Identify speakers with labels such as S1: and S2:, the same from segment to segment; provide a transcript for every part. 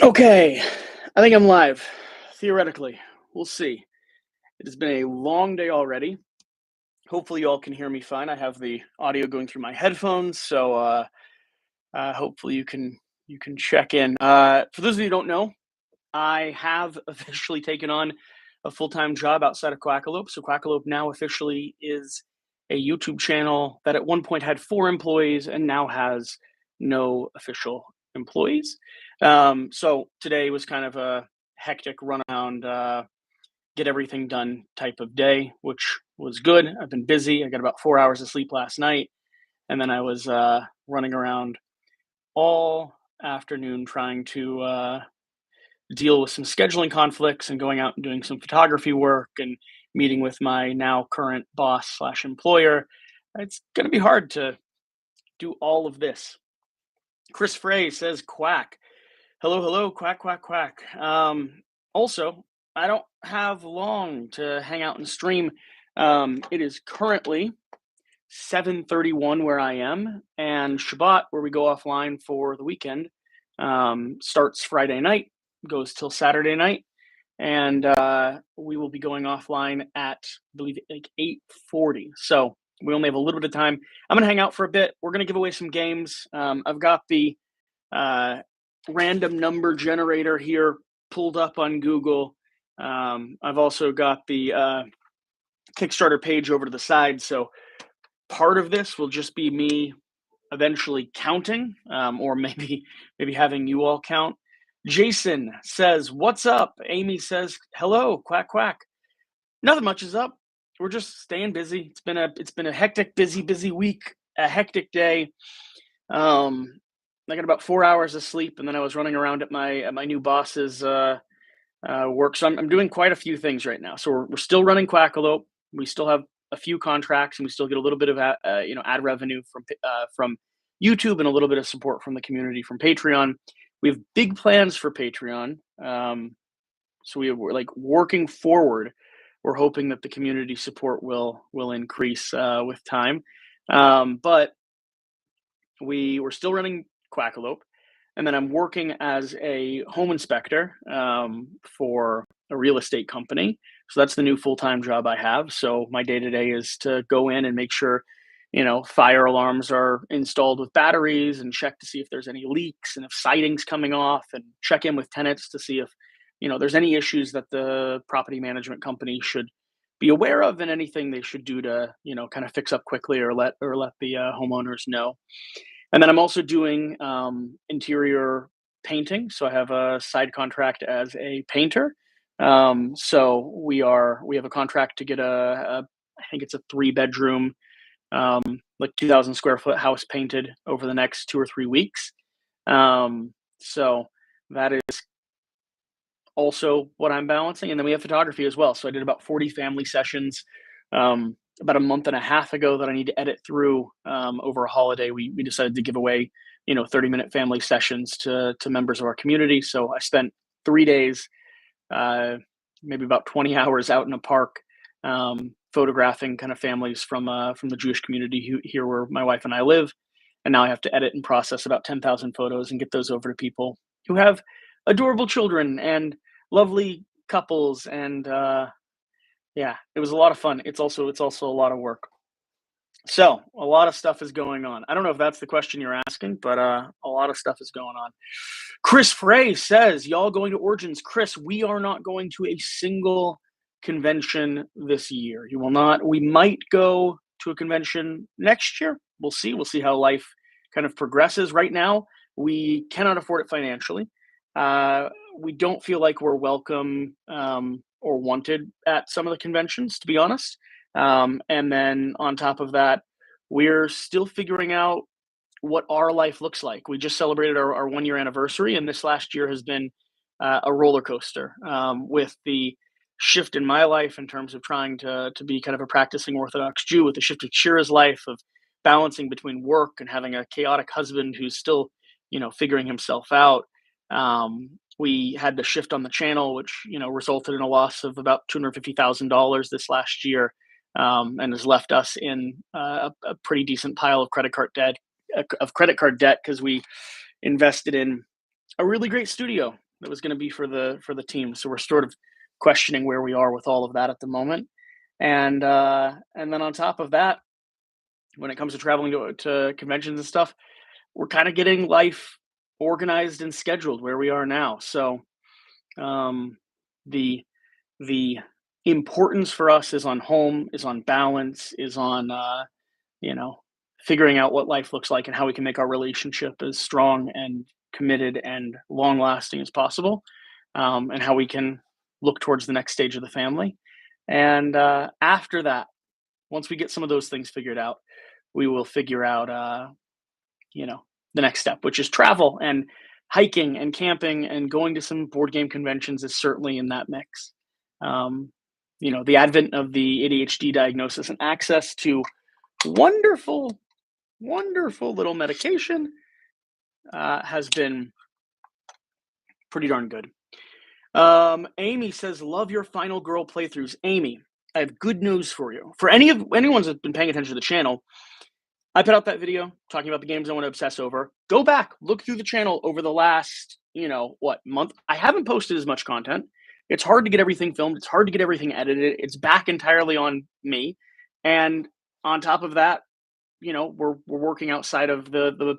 S1: Okay, I think I'm live. Theoretically, we'll see. It has been a long day already. Hopefully, you all can hear me fine. I have the audio going through my headphones, so hopefully you can check in. For those of you who don't know, I have officially taken on a full-time job outside of Quackalope. So Quackalope now officially is a YouTube channel that at one point had 4 employees and now has no official employees. So today was kind of a hectic run around, get everything done type of day, which was good. I've been busy. I got about 4 hours of sleep last night, and then I was running around all afternoon trying to deal with some scheduling conflicts and going out and doing some photography work and meeting with my now current boss slash employer. It's going to be hard to do all of this. Chris Frey says quack. Hello, hello, quack, quack, quack. Also, I don't have long to hang out and stream. It is currently 7:31 where I am, and Shabbat, where we go offline for the weekend, starts Friday night, goes till Saturday night, and we will be going offline at, I believe, like 8:40. So we only have a little bit of time. I'm gonna hang out for a bit. We're gonna give away some games. I've got the random number generator here pulled up on Google. I've also got the Kickstarter page over to the side. So part of this will just be me eventually counting, or maybe having you all count. Jason says, "What's up?" Amy says, "Hello, quack quack." Nothing much is up. We're just staying busy. It's been a hectic, busy week, a hectic day. I got about 4 hours of sleep, and then I was running around at my new boss's work. So I'm doing quite a few things right now. So we're still running Quackalope. We still have a few contracts, and we still get a little bit of ad revenue from YouTube and a little bit of support from the community from Patreon. We have big plans for Patreon. So we're like working forward. We're hoping that the community support will increase with time. But we're still running Quackalope, and then I'm working as a home inspector for a real estate company. So that's the new full-time job I have. So my day-to-day is to go in and make sure, fire alarms are installed with batteries and check to see if there's any leaks and if siding's coming off, and check in with tenants to see if, there's any issues that the property management company should be aware of and anything they should do to, kind of fix up quickly or let the homeowners know. And then I'm also doing interior painting. So I have a side contract as a painter. So we have a contract to get I think it's a 3 bedroom, like 2,000 square foot house painted over the next 2 or 3 weeks. So that is also what I'm balancing. And then we have photography as well. So I did about 40 family sessions about a month and a half ago that I need to edit through over a holiday. We decided to give away, 30-minute family sessions to members of our community. So I spent 3 days, maybe about 20 hours out in a park, photographing kind of families from the Jewish community here where my wife and I live. And now I have to edit and process about 10,000 photos and get those over to people who have adorable children and lovely couples. And yeah, it was a lot of fun. It's also a lot of work. So a lot of stuff is going on. I don't know if that's the question you're asking, but a lot of stuff is going on. Chris Frey says, "Y'all going to Origins?" Chris, we are not going to a single convention this year. You will not. We might go to a convention next year. We'll see. We'll see how life kind of progresses. Right now, we cannot afford it financially. We don't feel like we're welcome or wanted at some of the conventions, to be honest. And then on top of that, we're still figuring out what our life looks like. We just celebrated our 1 year anniversary, and this last year has been a roller coaster with the shift in my life in terms of trying to be kind of a practicing Orthodox Jew, with the shift of Shira's life of balancing between work and having a chaotic husband who's still, figuring himself out. We had the shift on the channel, which resulted in a loss of about $250,000 this last year, and has left us in a pretty decent pile of credit card debt because we invested in a really great studio that was going to be for the team. So we're sort of questioning where we are with all of that at the moment. And then on top of that, when it comes to traveling to conventions and stuff, we're kind of getting life organized and scheduled where we are now. So the the importance for us is on home, is on balance, is on you know, figuring out what life looks like and how we can make our relationship as strong and committed and long lasting as possible, and how we can look towards the next stage of the family. And after that, once we get some of those things figured out, we will figure out, you know, the next step, which is travel, and hiking and camping and going to some board game conventions is certainly in that mix. You know, the advent of the ADHD diagnosis and access to wonderful, wonderful little medication has been pretty darn good. Amy says, love your Final Girl playthroughs. Amy, I have good news for you. For anyone that's been paying attention to the channel, I put out that video talking about the games I want to obsess over. Go back, look through the channel over the last, month. I haven't posted as much content. It's hard to get everything filmed. It's hard to get everything edited. It's back entirely on me. And on top of that, we're working outside of the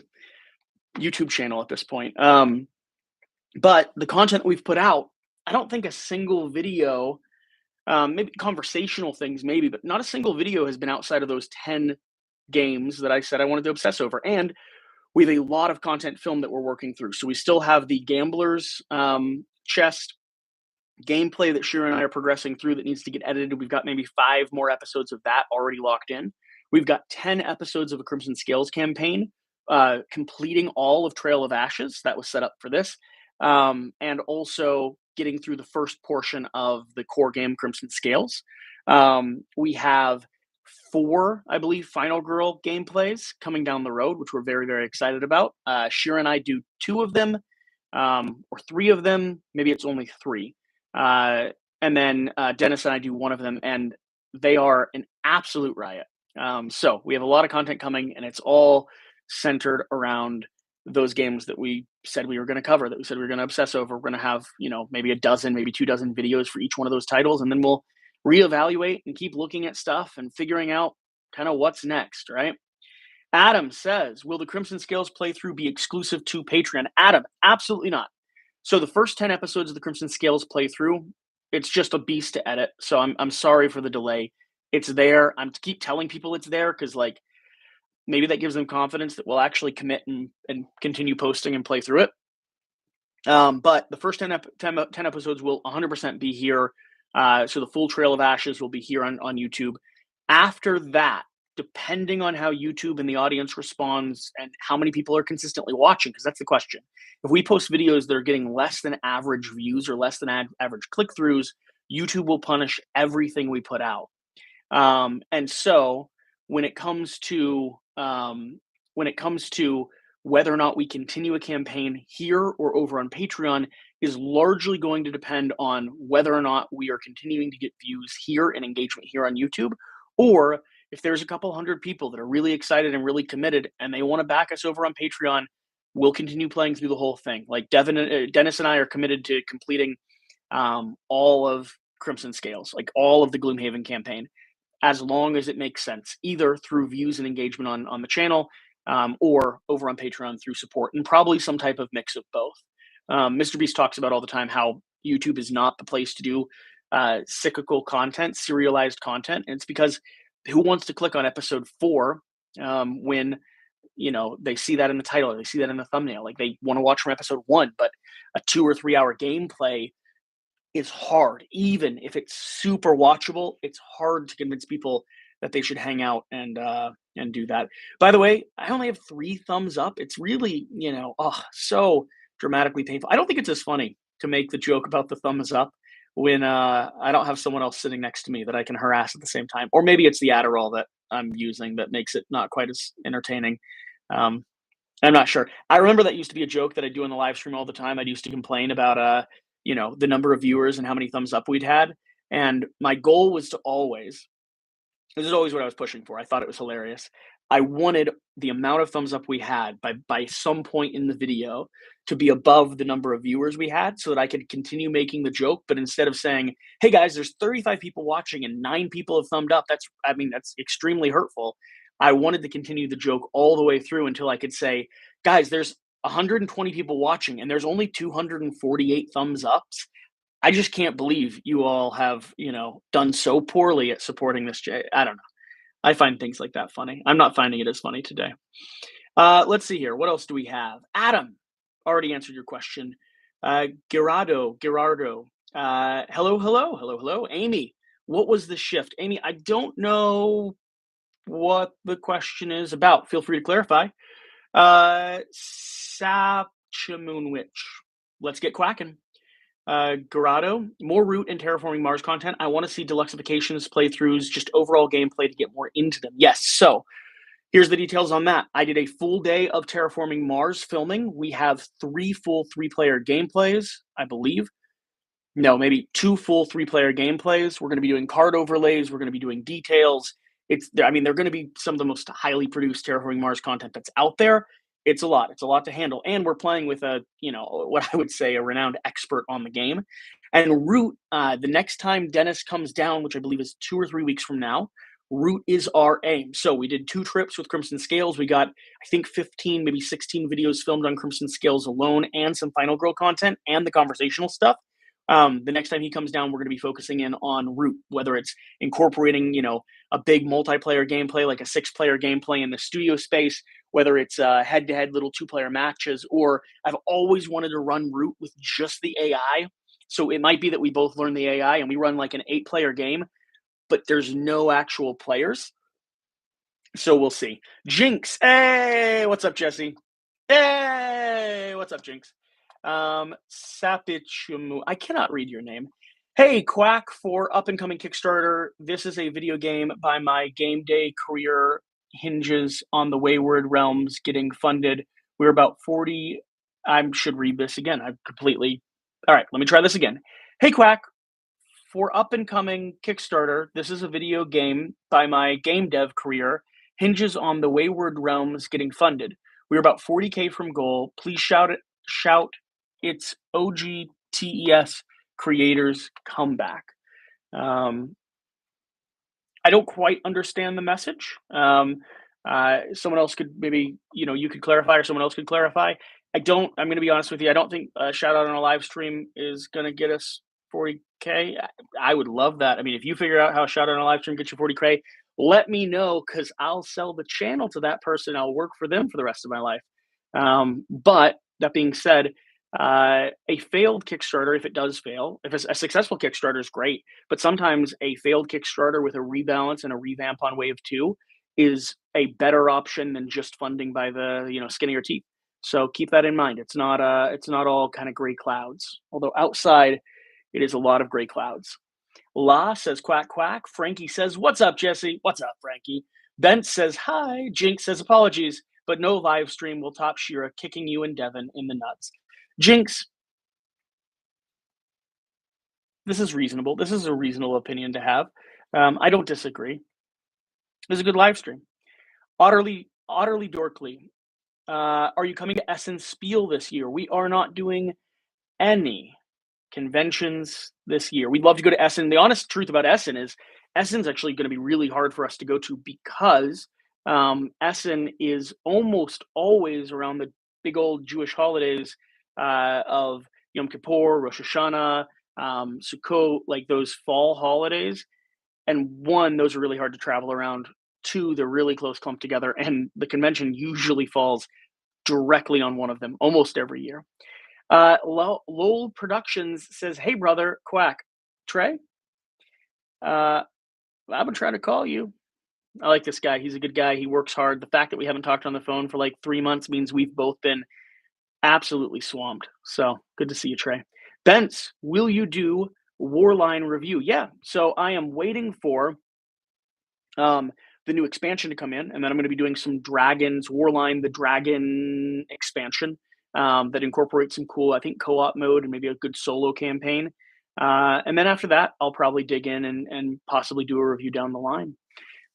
S1: YouTube channel at this point. But the content we've put out, I don't think a single video, maybe conversational things, maybe, but not a single video has been outside of those 10 games that I said I wanted to obsess over. And we have a lot of content filmed that we're working through. So we still have the Gambler's Chest gameplay that Shira and I are progressing through that needs to get edited. We've got maybe 5 more episodes of that already locked in. We've got 10 episodes of a Crimson Scales campaign, completing all of Trail of Ashes. That was set up for this. And also getting through the first portion of the core game, Crimson Scales. We have 4, I believe, Final Girl gameplays coming down the road, which we're very, very excited about. Shira and I do 2 of them, or 3 of them. Maybe it's only 3. And then Dennis and I do 1 of them, and they are an absolute riot. So we have a lot of content coming, and it's all centered around those games that we said we were going to cover, that we said we were going to obsess over. We're going to have, maybe a dozen, maybe 2 dozen videos for each one of those titles, and then we'll reevaluate and keep looking at stuff and figuring out kind of what's next, right? Adam says, will the Crimson Scales playthrough be exclusive to Patreon? Adam, absolutely not. So the first 10 episodes of the Crimson Scales playthrough, it's just a beast to edit. So I'm sorry for the delay. It's there. I'm keep telling people it's there because maybe that gives them confidence that we'll actually commit and continue posting and play through it. But the first 10 episodes will 100% be here. So the full Trail of Ashes will be here on YouTube. After that, depending on how YouTube and the audience responds and how many people are consistently watching, because that's the question. If we post videos that are getting less than average views or less than average click-throughs, YouTube will punish everything we put out. And so when it comes to whether or not we continue a campaign here or over on Patreon is largely going to depend on whether or not we are continuing to get views here and engagement here on YouTube, or if there's a couple hundred people that are really excited and really committed and they want to back us over on Patreon, we'll continue playing through the whole thing. Like Dennis and I are committed to completing all of Crimson Scales, like all of the Gloomhaven campaign, as long as it makes sense, either through views and engagement on the channel, or over on Patreon through support, and probably some type of mix of both. Mr. Beast talks about all the time how YouTube is not the place to do cyclical content, serialized content. And it's because who wants to click on episode 4 when they see that in the title or they see that in the thumbnail? Like, they want to watch from episode 1, but a 2 or 3 hour gameplay is hard. Even if it's super watchable, it's hard to convince people that they should hang out and do that. By the way, I only have 3 thumbs up. It's really, so dramatically painful. I don't think it's as funny to make the joke about the thumbs up when I don't have someone else sitting next to me that I can harass at the same time. Or maybe it's the Adderall that I'm using that makes it not quite as entertaining. I'm not sure. I remember that used to be a joke that I do in the live stream all the time. I used to complain about the number of viewers and how many thumbs up we'd had. And my goal was to always, this is always what I was pushing for. I thought it was hilarious. I wanted the amount of thumbs up we had by some point in the video to be above the number of viewers we had so that I could continue making the joke. But instead of saying, hey guys, there's 35 people watching and 9 people have thumbed up, that's extremely hurtful. I wanted to continue the joke all the way through until I could say, guys, there's 120 people watching and there's only 248 thumbs ups. I just can't believe you all have, done so poorly at supporting this. I don't know. I find things like that funny. I'm not finding it as funny today. Let's see here. What else do we have? Adam already answered your question. Gerardo. Hello. Amy, what was the shift? Amy, I don't know what the question is about. Feel free to clarify. Sapchamoonwitch. Let's get quacking. Gerardo, more Root and Terraforming Mars content. I want to see deluxifications, playthroughs, just overall gameplay to get more into them. Yes, so here's the details on that. I did a full day of Terraforming Mars filming. We have 3 full 3-player gameplays, I believe. No, maybe 2 full 3-player gameplays. We're going to be doing card overlays. We're going to be doing details. They're going to be some of the most highly produced Terraforming Mars content that's out there. It's a lot. It's a lot to handle. And we're playing with what I would say a renowned expert on the game. And Root, the next time Dennis comes down, which I believe is 2 or 3 weeks from now, Root is our aim. So we did 2 trips with Crimson Scales. We got, I think, 15, maybe 16 videos filmed on Crimson Scales alone and some Final Girl content and the conversational stuff. The next time he comes down, we're going to be focusing in on Root, whether it's incorporating, a big multiplayer gameplay, like a 6-player gameplay in the studio space, whether it's head-to-head little 2-player matches, or I've always wanted to run Root with just the AI. So it might be that we both learn the AI and we run like an 8-player game, but there's no actual players. So we'll see. Jinx. Hey, what's up, Jesse? Hey, what's up, Jinx? Sapichumu. I cannot read your name. Hey, Quack, for up-and-coming Kickstarter. This is a video game by my game day career hinges on the Wayward realms getting funded. We're about 40. I should read this again. All right, let me try this again. Hey, Quack, for up-and-coming Kickstarter. This is a video game by my game dev career hinges on the Wayward realms getting funded. We're about 40K from goal. Please shout it's OGTES creators comeback. I don't quite understand the message. Someone else could maybe, you could clarify, or someone else could clarify. I'm going to be honest with you. I don't think a shout out on a live stream is going to get us 40K. I would love that. If you figure out how a shout out on a live stream gets you 40K, let me know, because I'll sell the channel to that person. I'll work for them for the rest of my life. But that being said, a failed Kickstarter, if it does fail, if it's a successful Kickstarter is great, but sometimes a failed Kickstarter with a rebalance and a revamp on wave 2 is a better option than just funding by the skin of your teeth. So keep that in mind. It's not all kind of gray clouds, although outside it is a lot of gray clouds. La says quack quack. Frankie says, what's up, Jesse? What's up, Frankie? Bent says hi. Jinx says apologies, but no live stream will top Shira kicking you and Devin in the nuts. Jinx, this is reasonable. This is a reasonable opinion to have. I don't disagree. It was a good live stream. Otterly Dorkly, are you coming to Essen Spiel this year? We are not doing any conventions this year. We'd love to go to Essen. The honest truth about Essen is Essen's actually going to be really hard for us to go to, because Essen is almost always around the big old Jewish holidays of Yom Kippur, Rosh Hashanah, Sukkot, like those fall holidays. And 1, those are really hard to travel around. 2, they're really close clumped together, and the convention usually falls directly on one of them almost every year. Lowell Productions says, hey, brother, Quack. Trey? I've been trying to call you. I like this guy. He's a good guy. He works hard. The fact that we haven't talked on the phone for like 3 months means we've both been absolutely swamped. So good to see you, Trey. Bence, will you do Warline review? Yeah. So I am waiting for the new expansion to come in, and then I'm going to be doing some Dragons, Warline, the Dragon expansion that incorporates some cool, I think, co-op mode and maybe a good solo campaign. And then after that, I'll probably dig in and possibly do a review down the line.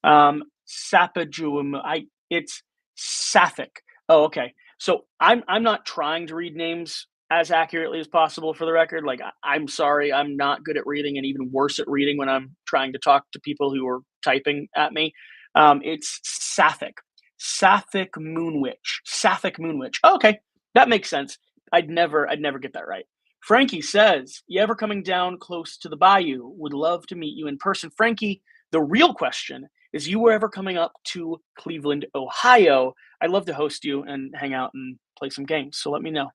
S1: Sapajum, It's Sapphic. Oh, okay. So I'm not trying to read names as accurately as possible for the record. Like I'm sorry, I'm not good at reading, and even worse at reading when I'm trying to talk to people who are typing at me. It's Sapphic. Sapphic Moonwitch. Sapphic Moonwitch. Oh, okay, that makes sense. I'd never get that right. Frankie says, "You ever coming down close to the bayou? Would love to meet you in person." Frankie, the real question is, you were ever coming up to Cleveland, Ohio? I'd love to host you and hang out and play some games. So let me know.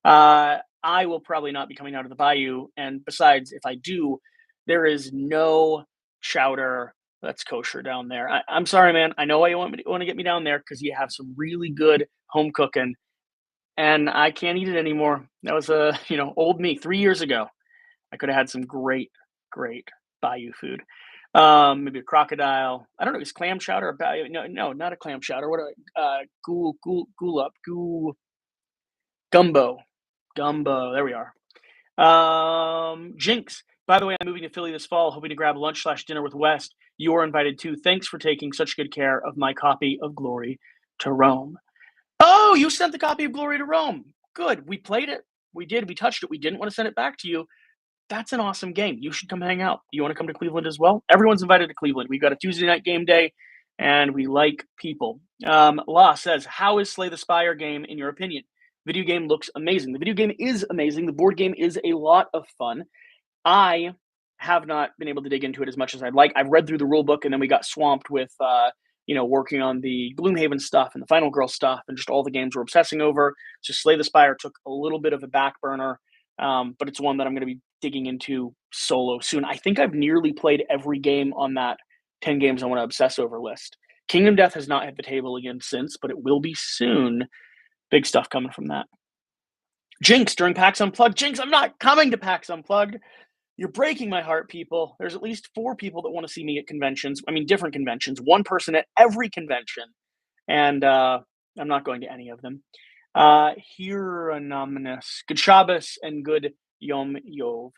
S1: I will probably not be coming out of the bayou. And besides, if I do, there is no chowder that's kosher down there. I'm sorry, man. I know why you want to get me down there, because you have some really good home cooking, and I can't eat it anymore. That was old me 3 years ago. I could have had some great bayou food. Maybe a crocodile. I don't know. Is clam chowder a bayou? No, not a clam chowder. What gumbo. There we are. Jinx. By the way, I'm moving to Philly this fall, hoping to grab lunch/dinner with West. You are invited too. Thanks for taking such good care of my copy of Glory to Rome. Oh, you sent the copy of Glory to Rome. Good. We played it. We did. We touched it. We didn't want to send it back to you. That's an awesome game. You should come hang out. You want to come to Cleveland as well? Everyone's invited to Cleveland. We've got a Tuesday night game day, and we like people. Law says, how is Slay the Spire game in your opinion? Video game looks amazing. The video game is amazing. The board game is a lot of fun. I have not been able to dig into it as much as I'd like. I've read through the rule book, and then we got swamped with working on the Gloomhaven stuff and the Final Girl stuff and just all the games we're obsessing over. So Slay the Spire took a little bit of a back burner, but it's one that I'm going to be digging into solo soon. I think I've nearly played every game on that 10 games I want to obsess over list. Kingdom Death has not hit the table again since, but it will be soon. Big stuff coming from that. Jinx during PAX Unplugged. Jinx, I'm not coming to PAX Unplugged. You're breaking my heart, people. There's at least 4 people that want to see me at conventions. I mean, different conventions. 1 person at every convention. And I'm not going to any of them. Hieronymus. Good Shabbos and good Yom Yov.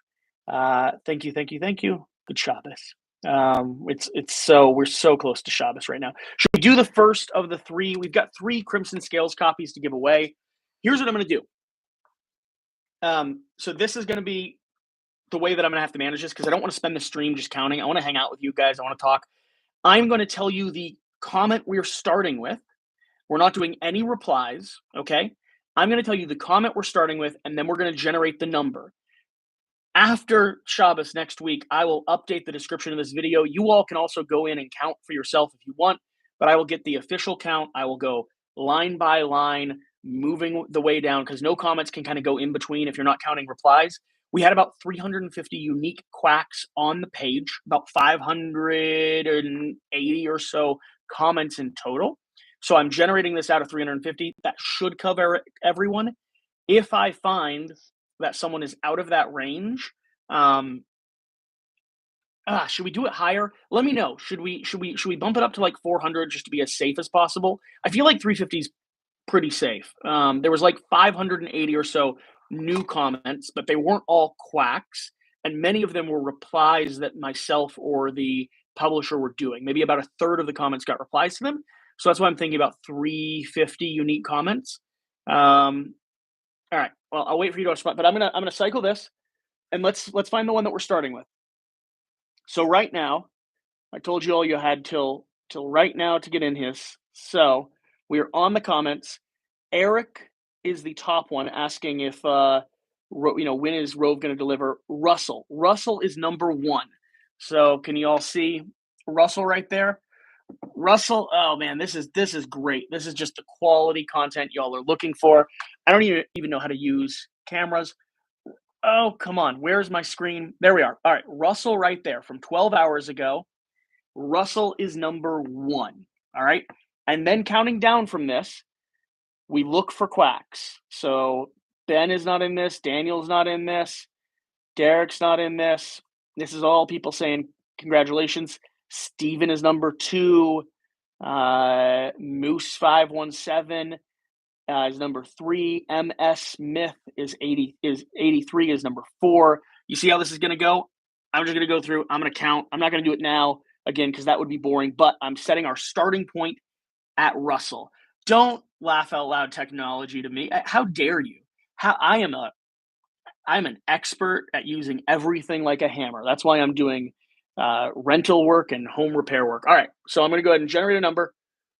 S1: Thank you. Good Shabbos. We're so close to Shabbos right now. Should we do the first of the 3? We've got 3 Crimson Scales copies to give away. Here's what I'm going to do. So this is going to be the way that I'm going to have to manage this, because I don't want to spend the stream just counting. I want to hang out with you guys. I want to talk. I'm going to tell you the comment we're starting with. We're not doing any replies, okay? I'm going to tell you the comment we're starting with, and then we're going to generate the number. After Shabbos next week, I will update the description of this video. You all can also go in and count for yourself if you want, but I will get the official count. I will go line by line, moving the way down, because no comments can kind of go in between if you're not counting replies. We had about 350 unique quacks on the page, about 580 or so comments in total. So I'm generating this out of 350. That should cover everyone. If I find that someone is out of that range, should we do it higher? Let me know. Should we bump it up to like 400 just to be as safe as possible? I feel like 350 is pretty safe. There was like 580 or so new comments, but they weren't all quacks, and many of them were replies that myself or the publisher were doing. Maybe about a third of the comments got replies to them. So that's why I'm thinking about 350 unique comments. All right. Well, I'll wait for you to respond, but I'm gonna cycle this, and let's find the one that we're starting with. So right now, I told you all you had till right now to get in his. So we are on the comments. Eric is the top one, asking if when is Rove going to deliver. Russell is number 1. So can you all see Russell right there? Russell, oh man, this is great. This is just the quality content y'all are looking for. I don't even know how to use cameras. Oh, come on. Where's my screen? There we are. All right, Russell right there from 12 hours ago. Russell is number 1. All right. And then counting down from this, we look for quacks. So Ben is not in this. Daniel's not in this. Derek's not in this. This is all people saying congratulations. Steven is number 2. Moose517 is number 3. MS Smith is 83 is number 4. You see how this is going to go? I'm just going to go through. I'm going to count. I'm not going to do it now again because that would be boring, but I'm setting our starting point at Russell. Don't laugh out loud technology to me. How dare you? I'm an expert at using everything like a hammer. That's why I'm doing rental work and home repair work. All right, so I'm going to go ahead and generate a number,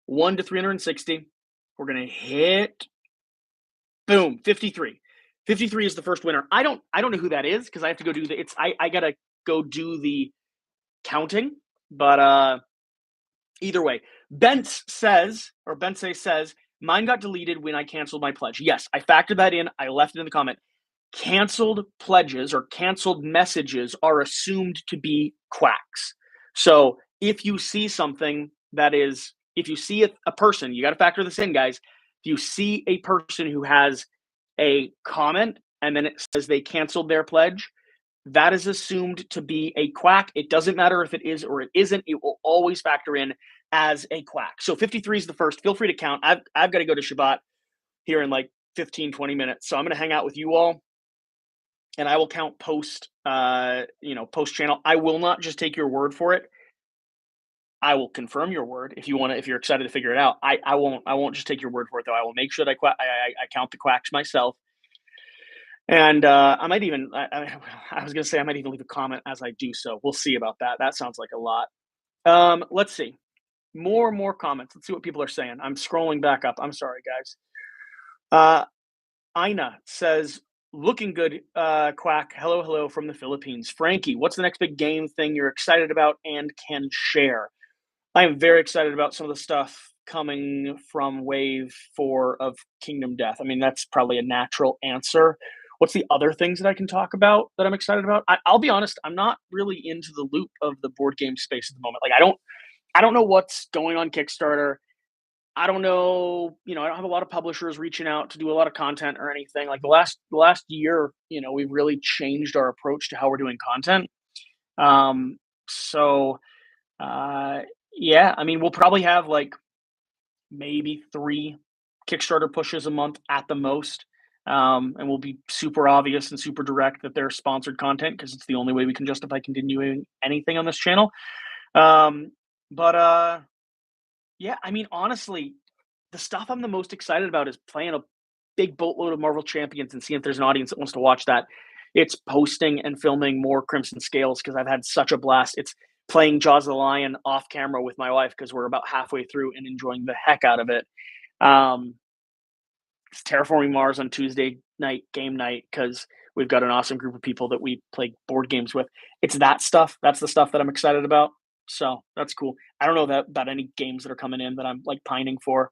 S1: 1 to 360. We're going to hit, boom, 53. 53 is the first winner. I don't know who that is because I have to go do the. I gotta go do the counting, but either way, Bence says, mine got deleted when I canceled my pledge. Yes, I factored that in. I left it in the comment. Canceled pledges or canceled messages are assumed to be quacks. So if you see something that is, if you see a person, you got to factor this in, guys. If you see a person who has a comment and then it says they canceled their pledge, that is assumed to be a quack. It doesn't matter if it is or it isn't. It will always factor in as a quack. So 53 is the first. Feel free to count. I've got to go to Shabbat here in like 15, 20 minutes. So I'm going to hang out with you all and I will count post channel. I will not just take your word for it. I will confirm your word if you're excited to figure it out. I won't just take your word for it though. I will make sure that I count the quacks myself. And I might even, I was going to say I might even leave a comment as I do so. We'll see about that. That sounds like a lot. Let's see. More comments. Let's see what people are saying. I'm scrolling back up. I'm sorry, guys. Ina says, looking good, Quack. Hello from the Philippines. Frankie, what's the next big game thing you're excited about and can share? I am very excited about some of the stuff coming from Wave 4 of Kingdom Death. I mean, that's probably a natural answer. What's the other things that I can talk about that I'm excited about? I'll be honest, I'm not really into the loop of the board game space at the moment. Like, I don't know what's going on Kickstarter. I don't know, I don't have a lot of publishers reaching out to do a lot of content or anything. Like the last year, we've really changed our approach to how we're doing content. Yeah, I mean, we'll probably have like maybe 3 Kickstarter pushes a month at the most. And we'll be super obvious and super direct that they're sponsored content because it's the only way we can justify continuing anything on this channel. Yeah, I mean, honestly, the stuff I'm the most excited about is playing a big boatload of Marvel Champions and seeing if there's an audience that wants to watch that. It's posting and filming more Crimson Scales because I've had such a blast. It's playing Jaws of the Lion off camera with my wife because we're about halfway through and enjoying the heck out of it. It's Terraforming Mars on Tuesday night, game night, because we've got an awesome group of people that we play board games with. It's that stuff. That's the stuff that I'm excited about. So that's cool. I don't know about any games that are coming in that I'm like pining for.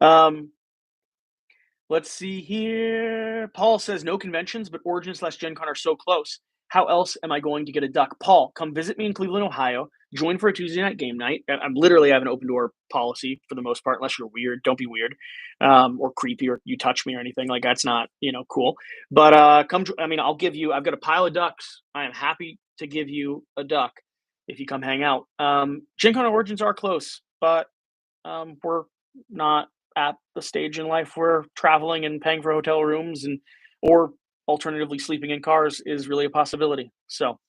S1: Let's see here. Paul says no conventions, but Origins/Gen Con are so close. How else am I going to get a duck? Paul, come visit me in Cleveland, Ohio. Join for a Tuesday night game night. I'm literally have an open door policy for the most part, unless you're weird. Don't be weird or creepy or you touch me or anything. Like that's not, cool. But I've got a pile of ducks. I am happy to give you a duck if you come hang out. Gen Con Origins are close, but we're not at the stage in life where traveling and paying for hotel rooms or alternatively sleeping in cars is really a possibility. So,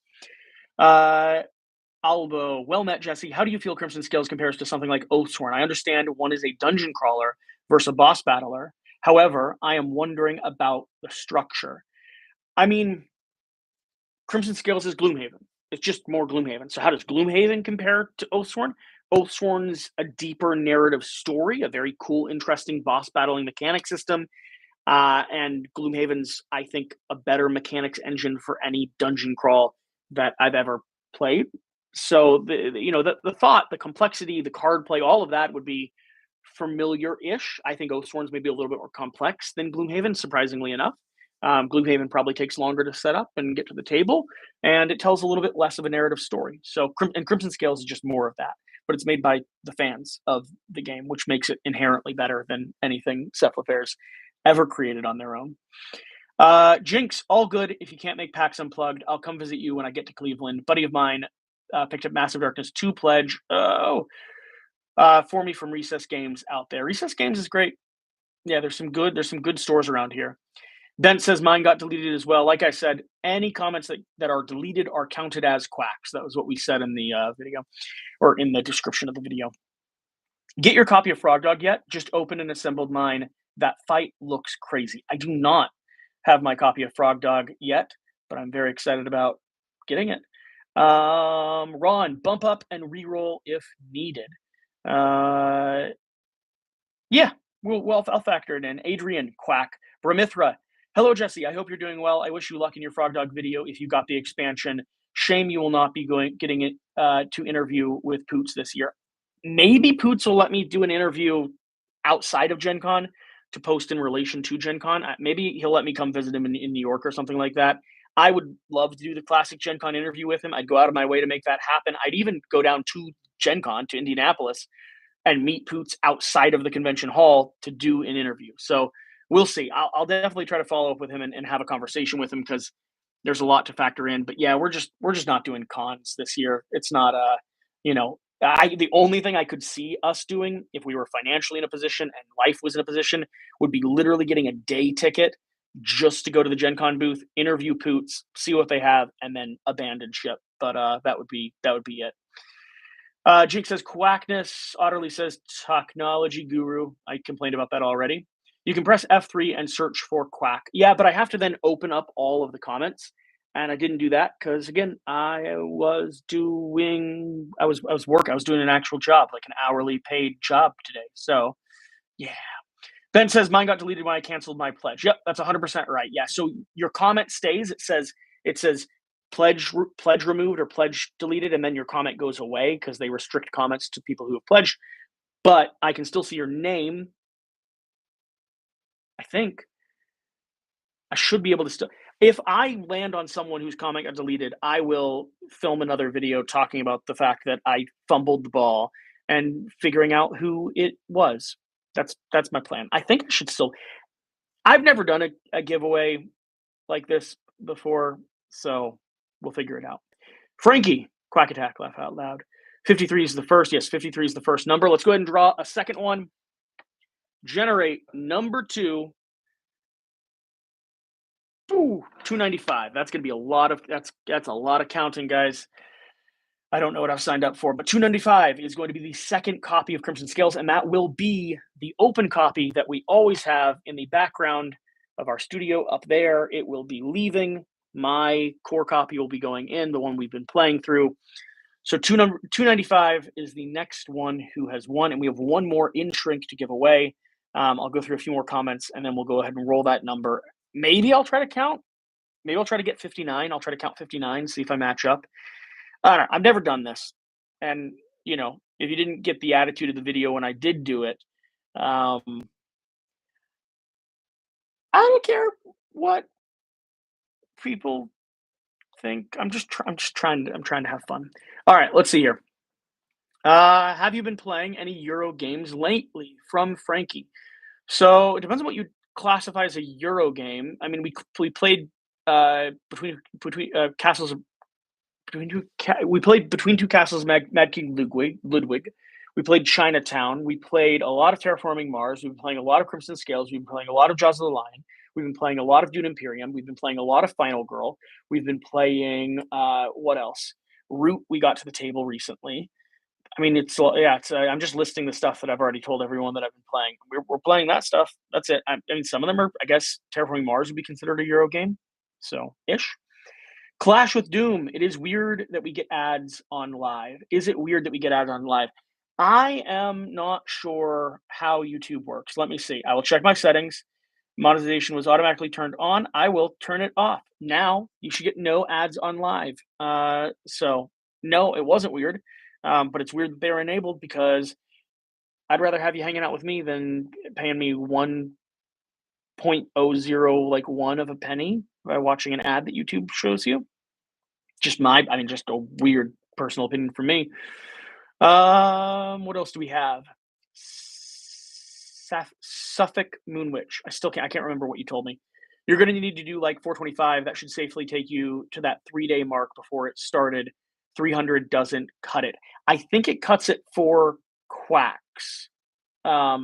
S1: Albo, well met, Jesse. How do you feel Crimson Scales compares to something like Oathsworn? I understand one is a dungeon crawler versus a boss battler. However, I am wondering about the structure. I mean, Crimson Scales is Gloomhaven. It's just more Gloomhaven. So how does Gloomhaven compare to Oathsworn? Oathsworn's a deeper narrative story, a very cool, interesting boss battling mechanic system. And Gloomhaven's, I think, a better mechanics engine for any dungeon crawl that I've ever played. So the thought, the complexity, the card play, all of that would be familiar-ish. I think Oathsworn's maybe a little bit more complex than Gloomhaven, surprisingly enough. Gloomhaven probably takes longer to set up and get to the table, and it tells a little bit less of a narrative story. So, Crimson Scales is just more of that, but it's made by the fans of the game, which makes it inherently better than anything Cephalofair's ever created on their own. Jinx, all good. If you can't make PAX Unplugged, I'll come visit you when I get to Cleveland. Buddy of mine picked up Massive Darkness 2 pledge for me from Recess Games out there. Recess Games is great. Yeah, there's some good stores around here. Ben says mine got deleted as well. Like I said, any comments that are deleted are counted as quacks. That was what we said in the video or in the description of the video. Get your copy of Frog Dog yet? Just opened and assembled mine. That fight looks crazy. I do not have my copy of Frog Dog yet, but I'm very excited about getting it. Ron, bump up and reroll if needed. Yeah, well, I'll factor it in. Adrian, Quack, Bramithra. Hello, Jesse. I hope you're doing well. I wish you luck in your Frog Dog video if you got the expansion. Shame you will not be getting it to interview with Poots this year. Maybe Poots will let me do an interview outside of Gen Con to post in relation to Gen Con. Maybe he'll let me come visit him in New York or something like that. I would love to do the classic Gen Con interview with him. I'd go out of my way to make that happen. I'd even go down to Gen Con, to Indianapolis, and meet Poots outside of the convention hall to do an interview. So we'll see. I'll definitely try to follow up with him and have a conversation with him, because there's a lot to factor in. But yeah, we're just not doing cons this year. It's not the only thing I could see us doing if we were financially in a position and life was in a position would be literally getting a day ticket just to go to the Gen Con booth, interview Poots, see what they have, and then abandon ship. But that would be it. Jake says Quackness. Otterly says technology guru. I complained about that already. You can press F3 and search for Quack. Yeah, but I have to then open up all of the comments, and I didn't do that because, again, I was doing an actual job, like an hourly paid job today. So yeah. Ben says mine got deleted when I canceled my pledge. Yep, that's 100% right. Yeah, so your comment stays. It says pledge removed or pledge deleted, and then your comment goes away because they restrict comments to people who have pledged. But I can still see your name. I think I should be able to still. If I land on someone whose comment got deleted, I will film another video talking about the fact that I fumbled the ball and figuring out who it was. That's my plan. I think I should still. I've never done a giveaway like this before, so we'll figure it out. Frankie, Quack Attack, laugh out loud. 53 is the first. Yes, 53 is the first number. Let's go ahead and draw a second one. Generate number 2. Ooh, 295. That's going to be a lot of that's a lot of counting, guys. I don't know what I've signed up for, but 295 is going to be the second copy of Crimson Scales, and that will be the open copy that we always have in the background of our studio up there. It will be leaving. My core copy will be going in, the one we've been playing through. So 295 is the next one who has won, and we have one more in Shrink to give away. I'll go through a few more comments, and then we'll go ahead and roll that number. Maybe I'll try to count. Maybe I'll try to get 59. I'll try to count 59, see if I match up. I don't know. I've never done this. And, if you didn't get the attitude of the video when I did do it, I don't care what people think. I'm trying to have fun. All right, let's see here. Have you been playing any Euro games lately? From Frankie. So it depends on what you classify as a Euro game. I mean, we played between castles. We played Between Two Castles, Mad King Ludwig. We played Chinatown. We played a lot of Terraforming Mars. We've been playing a lot of Crimson Scales. We've been playing a lot of Jaws of the Lion. We've been playing a lot of Dune Imperium. We've been playing a lot of Final Girl. We've been playing what else? Root. We got to the table recently. I mean, I'm just listing the stuff that I've already told everyone that I've been playing. We're playing that stuff. That's it. I mean, some of them are. I guess Terraforming Mars would be considered a Euro game, so ish. Clash with Doom. It is weird that we get ads on live. Is it weird that we get ads on live? I am not sure how YouTube works. Let me see. I will check my settings. Monetization was automatically turned on. I will turn it off. Now you should get no ads on live. So no, it wasn't weird. But it's weird that they were enabled, because I'd rather have you hanging out with me than paying me 1.00 of a penny by watching an ad that YouTube shows you. Just a weird personal opinion from me. What else do we have? Suffolk Moonwitch. I can't remember what you told me. You're going to need to do like 425. That should safely take you to that 3-day mark before it started. 300 doesn't cut it. I think it cuts it for quacks. I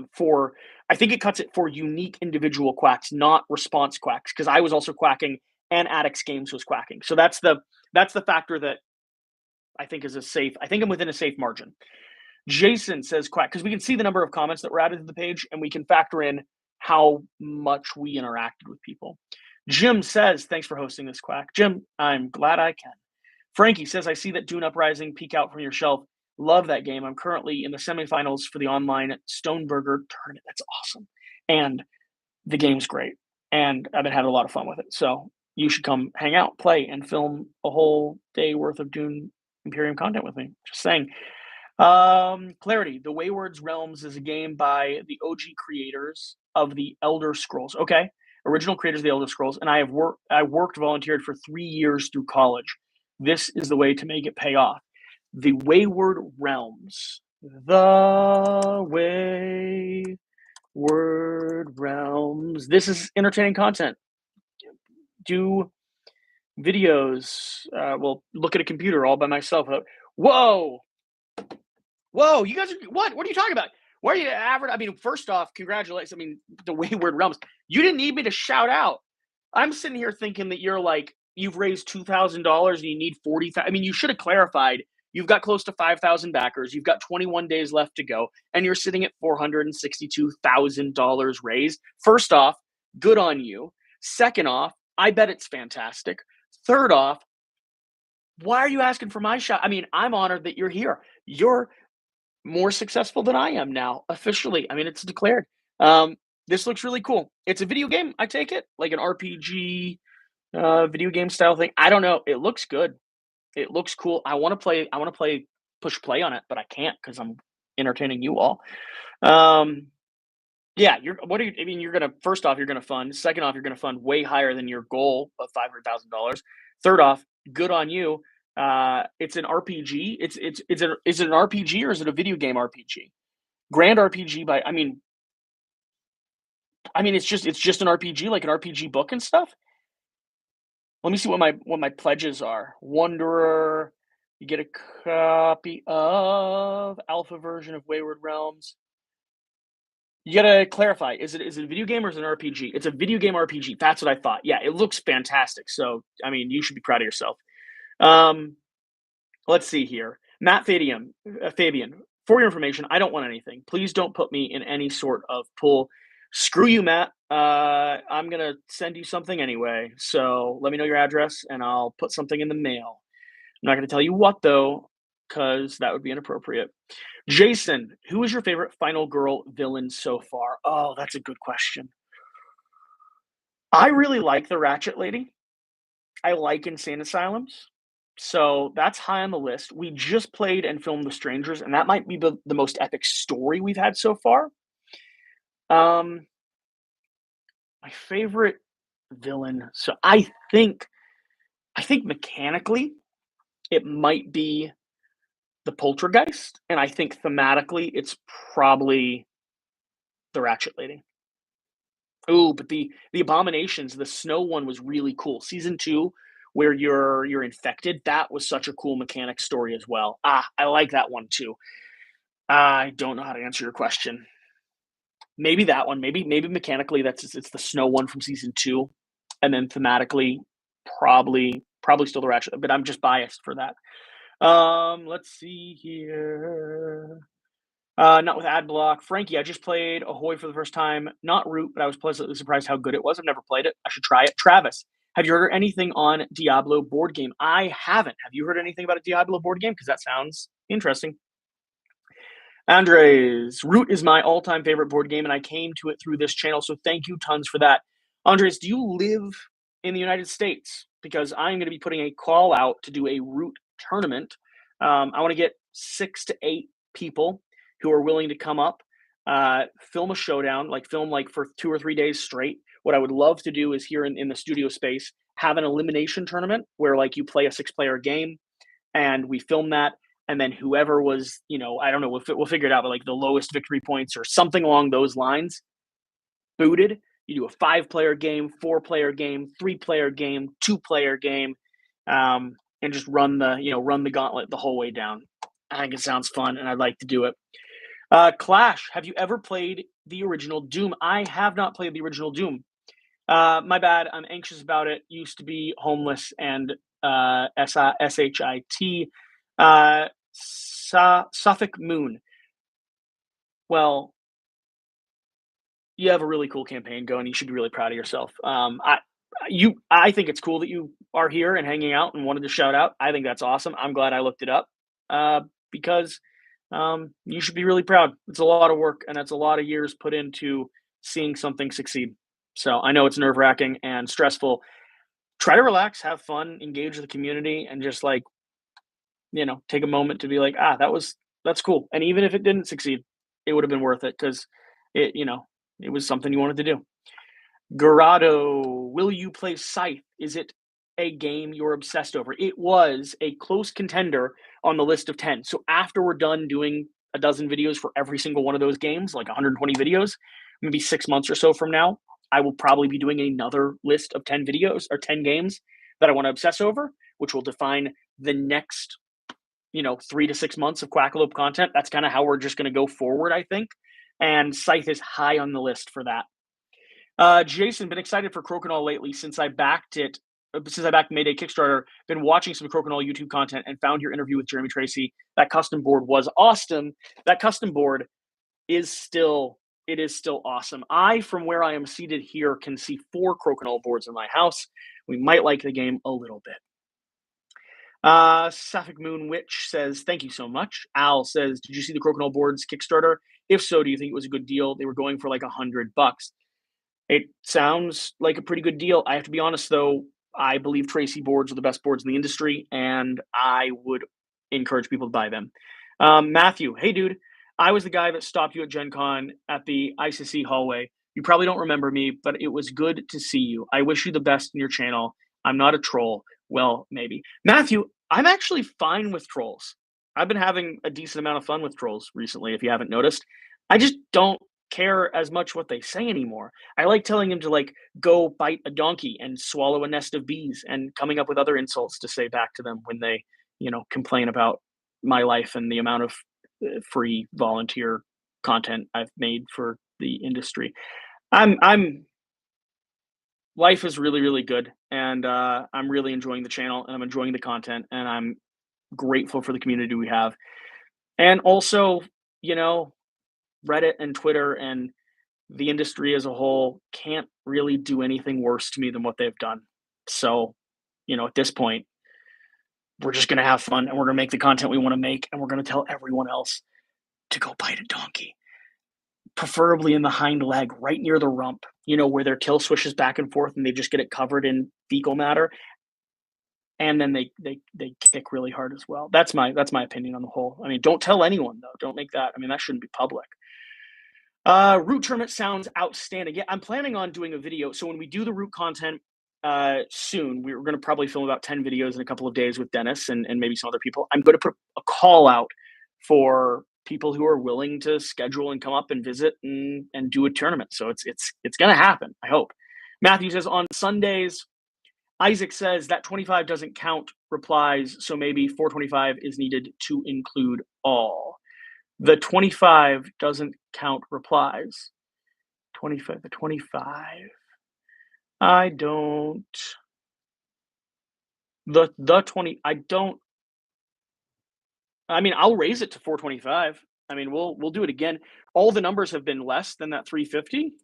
S1: think it cuts it for unique individual quacks, not response quacks, because I was also quacking and Addicts Games was quacking. So that's the factor that I think is a safe. I think I'm within a safe margin. Jason says Quack, because we can see the number of comments that were added to the page, and we can factor in how much we interacted with people. Jim says, thanks for hosting this, Quack. Jim, I'm glad I can. Frankie says, I see that Dune Uprising peek out from your shelf. Love that game. I'm currently in the semifinals for the online Stoneburger tournament. That's awesome. And the game's great. And I've been having a lot of fun with it. So you should come hang out, play, and film a whole day worth of Dune Imperium content with me. Just saying. Clarity. The Wayward's Realms is a game by the OG creators of the Elder Scrolls. Okay. Original creators of the Elder Scrolls. And I volunteered for 3 years through college. This is the way to make it pay off. The Wayward Realms. The Wayward Realms. This is entertaining content. Do videos. Look at a computer all by myself. Whoa, you guys are what? What are you talking about? Why are you average? I mean, first off, congratulations. I mean, the Wayward Realms. You didn't need me to shout out. I'm sitting here thinking that you're like, you've raised $2,000 and you need 40,000. I mean, you should have clarified. You've got close to 5,000 backers. You've got 21 days left to go, and you're sitting at $462,000 raised. First off, good on you. Second off, I bet it's fantastic. Third off, why are you asking for my shout? I mean, I'm honored that you're here. You're more successful than I am now, officially. I mean, it's declared. This looks really cool. It's a video game, I take it, like an RPG video game style thing. I don't know. It looks good. It looks cool. I want to play push play on it, but I can't because I'm entertaining you all. Yeah, you're gonna first off, you're gonna fund. Second off, you're gonna fund way higher than your goal of $500,000. Third off, good on you. It's an RPG. Is it an RPG or is it a video game RPG? Grand RPG by I mean it's just an RPG, like an RPG book and stuff. Let me see what my pledges are. Wanderer, you get a copy of alpha version of Wayward Realms. You gotta clarify, is it a video game or is it an RPG? It's a video game RPG. That's what I thought. Yeah, it looks fantastic. So, I mean, you should be proud of yourself. Let's see here. Matt Fabian, for your information, I don't want anything. Please don't put me in any sort of pull. Screw you, Matt. I'm going to send you something anyway. So let me know your address and I'll put something in the mail. I'm not going to tell you what, though, because that would be inappropriate. Jason, who is your favorite Final Girl villain so far? Oh, that's a good question. I really like the Ratchet Lady. I like Insane Asylums. So that's high on the list. We just played and filmed The Strangers, and that might be the most epic story we've had so far. My favorite villain. So I think mechanically it might be the Poltergeist, and I think thematically it's probably the Ratchet Lady. Oh, but the Abominations, the snow one was really cool. Season 2, where you're infected, that was such a cool mechanic story as well. I like that one too. I don't know how to answer your question. Maybe that one. Maybe mechanically it's the snow one from season 2, and then thematically probably still the Ratchet. But I'm just biased for that. Let's see here. Not with ad block. Frankie, I just played Ahoy for the first time. Not Root, but I was pleasantly surprised how good it was. I've never played it. I should try it. Travis, have you heard anything on Diablo board game? I haven't. Have you heard anything about a Diablo board game? Because that sounds interesting. Andres, Root is my all-time favorite board game, and I came to it through this channel, so thank you tons for that. Andres, do you live in the United States? Because I'm going to be putting a call out to do a Root tournament. I want to get 6 to 8 people who are willing to come up, film a showdown, film for 2 or 3 days straight. What I would love to do is here in the studio space, have an elimination tournament where you play a 6-player game and we film that. And then whoever was, I don't know, we'll figure it out, but the lowest victory points or something along those lines, booted. You do a 5-player game, 4-player game, 3-player game, 2-player game, and just run the gauntlet the whole way down. I think it sounds fun, and I'd like to do it. Clash, have you ever played the original Doom? I have not played the original Doom. My bad. I'm anxious about it. Used to be homeless and SHIT. Suffolk Moon. Well, you have a really cool campaign going. You should be really proud of yourself. I think it's cool that you are here and hanging out and wanted to shout out. I think that's awesome. I'm glad I looked it up because you should be really proud. It's a lot of work and it's a lot of years put into seeing something succeed. So I know it's nerve wracking and stressful. Try to relax, have fun, engage with the community, and just like take a moment to be like, that's cool. And even if it didn't succeed, it would have been worth it because it was something you wanted to do. Garado, will you play Scythe? Is it a game you're obsessed over? It was a close contender on the list of 10. So after we're done doing a dozen videos for every single one of those games, like 120 videos, maybe 6 months or so from now, I will probably be doing another list of 10 videos or 10 games that I want to obsess over, which will define the next 3 to 6 months of Quackalope content. That's kind of how we're just going to go forward, I think. And Scythe is high on the list for that. Jason, been excited for Crokinole lately since I backed Mayday Kickstarter. Been watching some Crokinole YouTube content and found your interview with Jeremy Tracy. That custom board was awesome. That custom board is still awesome. From where I am seated here, can see 4 Crokinole boards in my house. We might like the game a little bit. Sapphic Moon Witch says, thank you so much. Al says, did you see the Crokinole boards Kickstarter? If so, do you think it was a good deal? They were going for like $100. It sounds like a pretty good deal. I have to be honest, though. I believe Tracy boards are the best boards in the industry, and I would encourage people to buy them. Matthew, hey, dude. I was the guy that stopped you at Gen Con at the ICC hallway. You probably don't remember me, but it was good to see you. I wish you the best in your channel. I'm not a troll. Well, maybe. Matthew, I'm actually fine with trolls. I've been having a decent amount of fun with trolls recently, if you haven't noticed. I just don't care as much what they say anymore. I like telling them to like go bite a donkey and swallow a nest of bees and coming up with other insults to say back to them when they, complain about my life and the amount of free volunteer content I've made for the industry. Life is really, really good, and I'm really enjoying the channel, and I'm enjoying the content, and I'm grateful for the community we have. And also, Reddit and Twitter and the industry as a whole can't really do anything worse to me than what they've done. So, at this point, we're just going to have fun, and we're going to make the content we want to make, and we're going to tell everyone else to go bite a donkey, preferably in the hind leg, right near the rump, where their tail swishes back and forth and they just get it covered in fecal matter. And then they kick really hard as well. That's my opinion on the whole. I mean, don't tell anyone though. Don't make that. I mean, that shouldn't be public. Root tournament sounds outstanding. Yeah, I'm planning on doing a video. So when we do the root content soon, we're going to probably film about 10 videos in a couple of days with Dennis and maybe some other people. I'm going to put a call out for people who are willing to schedule and come up and visit and do a tournament. So it's going to happen, I hope. Matthew says on Sundays, Isaac says that 25 doesn't count replies, so maybe 425 is needed to include all. The 25 doesn't count replies. 25. I don't. The 20. I don't. I mean, I'll raise it to 425. I mean, we'll do it again. All the numbers have been less than that 350.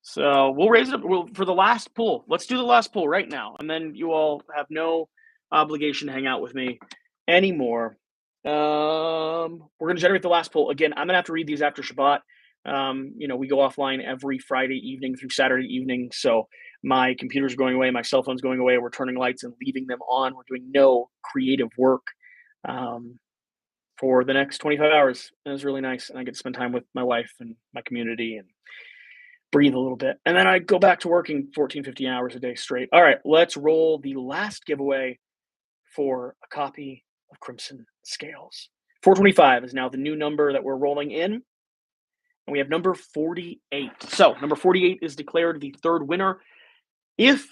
S1: So we'll raise it up for the last pool. Let's do the last pool right now. And then you all have no obligation to hang out with me anymore. We're going to generate the last poll. Again, I'm going to have to read these after Shabbat. We go offline every Friday evening through Saturday evening. So my computer's going away. My cell phone's going away. We're turning lights and leaving them on. We're doing no creative work for the next 25 hours. And it's really nice. And I get to spend time with my wife and my community and breathe a little bit. And then I go back to working 14, 15 hours a day straight. All right, let's roll the last giveaway for a copy of Crimson Scales. 425 is now the new number that we're rolling in. And we have number 48. So number 48 is declared the third winner. If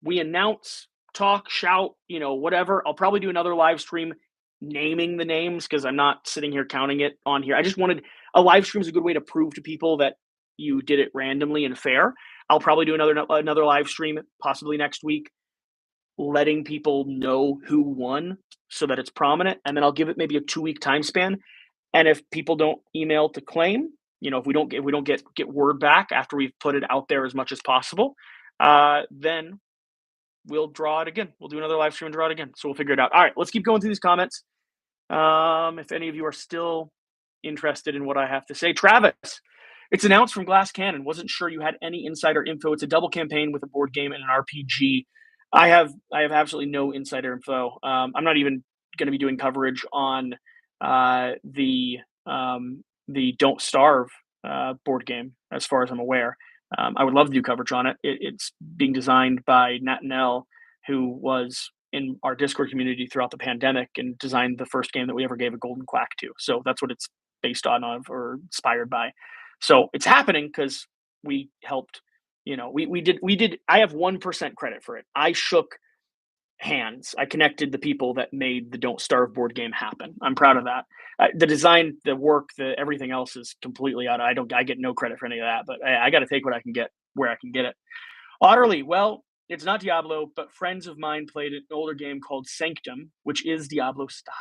S1: we announce, talk, shout, whatever, I'll probably do another live stream naming the names because I'm not sitting here counting it on here. I just wanted a live stream is a good way to prove to people that you did it randomly and fair. I'll probably do another live stream possibly next week, letting people know who won so that it's prominent. And then I'll give it maybe a 2-week time span And if people don't email to claim, if we don't get word back after we've put it out there as much as possible, then we'll draw it again. We'll do another live stream and draw it again. So we'll figure it out. All right, let's keep going through these comments. If any of you are still interested in what I have to say, Travis, it's announced from Glass Cannon. Wasn't sure you had any insider info. It's a double campaign with a board game and an RPG. I have absolutely no insider info. I'm not even going to be doing coverage on the Don't Starve board game, as far as I'm aware. I would love to do coverage on it. It's being designed by Nat Nell, who was in our Discord community throughout the pandemic and designed the first game that we ever gave a golden quack to. So that's what it's based on or inspired by. So it's happening because we helped. We did. I have 1% credit for it. I shook hands. I connected the people that made the Don't Starve board game happen. I'm proud of that. The design, the work, everything else is completely out. I get no credit for any of that, but I got to take what I can get where I can get it. Otterly, well, it's not Diablo, but friends of mine played an older game called Sanctum, which is Diablo style.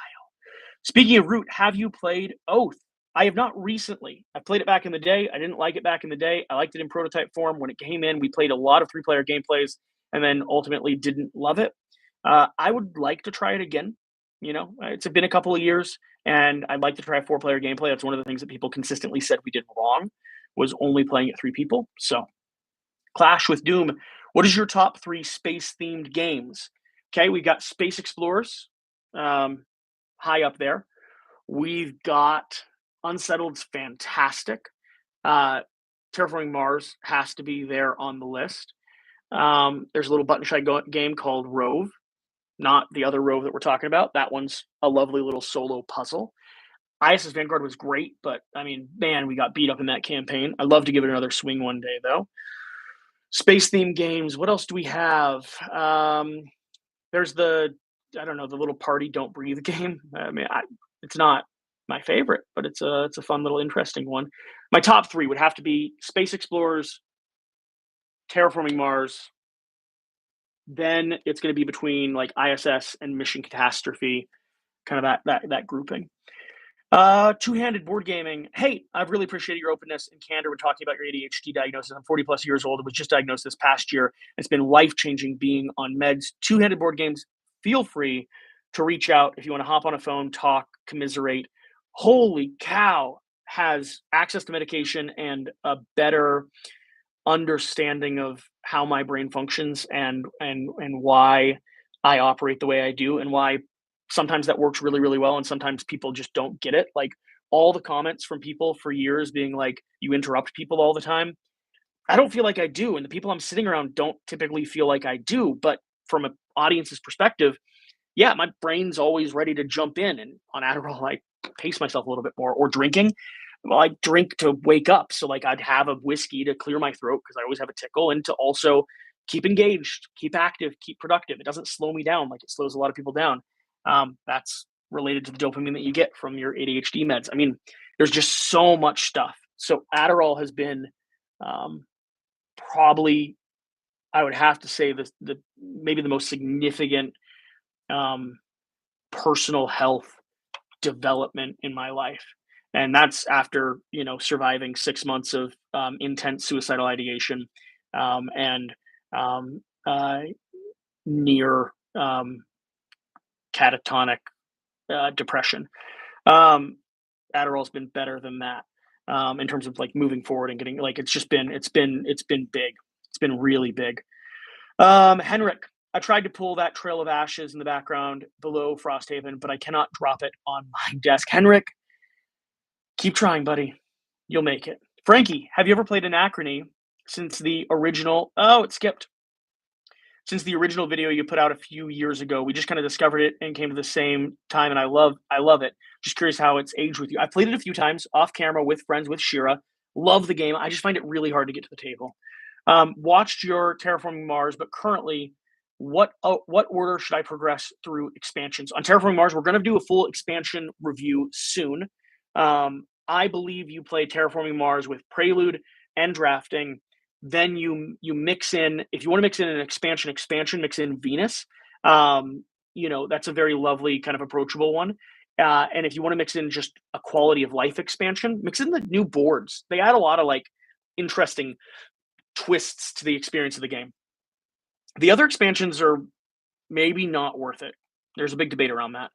S1: Speaking of Root, have you played Oath? I have not recently. I played it back in the day. I didn't like it back in the day. I liked it in prototype form. When it came in, we played a lot of 3-player gameplays and then ultimately didn't love it. I would like to try it again. It's been a couple of years, and I'd like to try a 4-player gameplay. That's one of the things that people consistently said we did wrong, was only playing it 3 people. So, Clash with Doom. What is your top 3 space-themed games? Okay, we got Space Explorers, high up there. We've got Unsettled's fantastic. Terraforming Mars has to be there on the list. There's a little button shy game called Rove, not the other Rove that we're talking about. That one's a lovely little solo puzzle. ISS Vanguard was great, but man, we got beat up in that campaign. I'd love to give it another swing one day, though. Space themed games. What else do we have? There's the little party don't breathe game. It's not my favorite, but it's a fun little interesting one. My top 3 would have to be Space Explorers, Terraforming Mars. Then it's going to be between like ISS and Mission Catastrophe, kind of that grouping. Two-handed board gaming. Hey, I've really appreciated your openness and candor when talking about your ADHD diagnosis. I'm 40 plus years old. I was just diagnosed this past year. It's been life-changing being on meds. Two-handed board games. Feel free to reach out if you want to hop on a phone, talk, commiserate. Holy cow, has access to medication and a better understanding of how my brain functions and why I operate the way I do, and why sometimes that works really, really well, and sometimes people just don't get it. Like all the comments from people for years being like, you interrupt people all the time. I don't feel like I do, and the people I'm sitting around don't typically feel like I do. But from an audience's perspective, yeah, my brain's always ready to jump in. And on Adderall, I pace myself a little bit more. Or drinking, well, I drink to wake up. So like I'd have a whiskey to clear my throat because I always have a tickle, and to also keep engaged, keep active, keep productive. It doesn't slow me down like it slows a lot of people down. That's related to the dopamine that you get from your ADHD meds. There's just so much stuff. So Adderall has been probably, I would have to say, the maybe the most significant personal health development in my life. And that's after, surviving 6 months of intense suicidal ideation and near catatonic depression. Adderall's been better than that in terms of like moving forward and getting like, it's been big. It's been really big. Henrik, I tried to pull that Trail of Ashes in the background below Frosthaven, but I cannot drop it on my desk. Henrik, keep trying, buddy. You'll make it. Frankie, have you ever played Anachrony since the original? Oh, it skipped. Since the original video you put out a few years ago, we just kind of discovered it and came to the same time, and I love it. Just curious how it's aged with you. I've played it a few times off camera with friends, with Shira. Love the game. I just find it really hard to get to the table. Watched your Terraforming Mars, but currently, what order should I progress through expansions? On Terraforming Mars, we're going to do a full expansion review soon. I believe you play Terraforming Mars with Prelude and Drafting. Then you mix in, if you want to mix in an expansion, mix in Venus. That's a very lovely kind of approachable one. And if you want to mix in just a quality of life expansion, mix in the new boards. They add a lot of like interesting twists to the experience of the game. The other expansions are maybe not worth it. There's a big debate around that.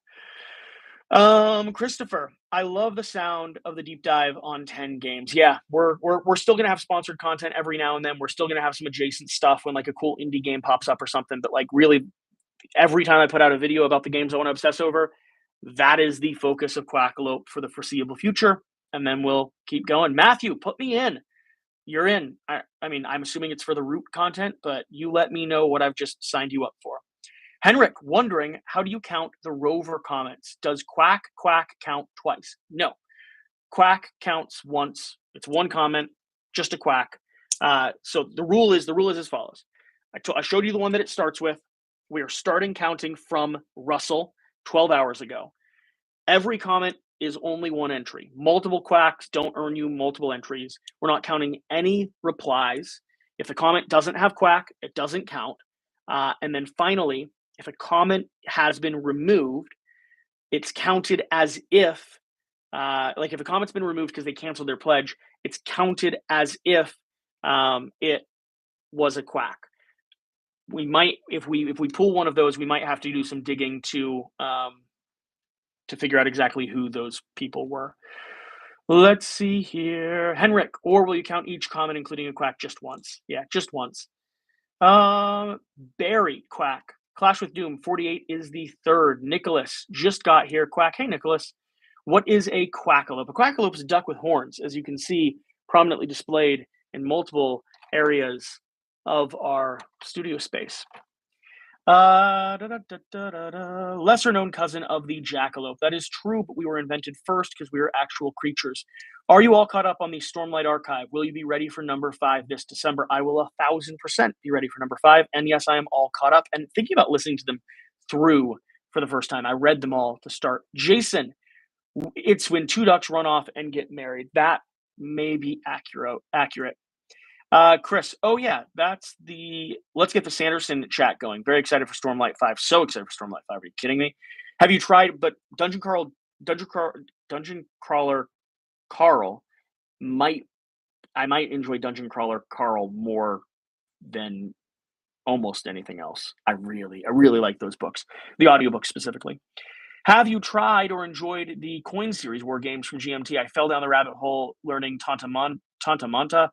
S1: Christopher, I love the sound of the deep dive on 10 games. Yeah, we're still gonna have sponsored content every now and then. We're still gonna have some adjacent stuff when like a cool indie game pops up or something. But like really, every time I put out a video about the games I want to obsess over, that is the focus of Quackalope for the foreseeable future. And then we'll keep going. Matthew, put me in. You're in. I mean, I'm assuming it's for the root content, but you let me know what I've just signed you up for. Henrik, wondering, how do you count the rover comments? Does Quack count twice? No. Quack counts once. It's one comment, just a Quack. So the rule is as follows. I showed you the one that it starts with. We are starting counting from Russell 12 hours ago. Every comment is only one entry. Multiple Quacks don't earn you multiple entries. We're not counting any replies. If the comment doesn't have Quack, it doesn't count. And then finally, if a comment has been removed, it's counted as if, like if a comment's been removed because they canceled their pledge, it's counted as if it was a Quack. We might, if we pull one of those, we might have to do some digging to figure out exactly who those people were. Let's see here. Henrik, or will you count each comment, including a Quack, just once? Yeah, just once. Barry, Quack. Clash with Doom, 48 is the third. Nicholas just got here. Quack, hey, Nicholas. What is a Quackalope? A Quackalope is a duck with horns, as you can see prominently displayed in multiple areas of our studio space. Lesser known cousin of the jackalope. That is true, but we were invented first because we were actual creatures. Are you all caught up on the Stormlight Archive? Will you be ready for number 5 this December? I will 1,000% be ready for number 5. And yes, I am all caught up and thinking about listening to them through for the first time. I read them all to start. Jason, it's when two ducks run off and get married. That may be accurate. Chris, oh yeah, that's the, let's get the Sanderson chat going. Very excited for Stormlight 5. So excited for Stormlight 5. Are you kidding me? Have you tried, but Dungeon Crawler Carl I might enjoy Dungeon Crawler Carl more than almost anything else. I really like those books. The audiobooks specifically. Have you tried or enjoyed the Coin Series war games from GMT? I fell down the rabbit hole learning Tanta Manta.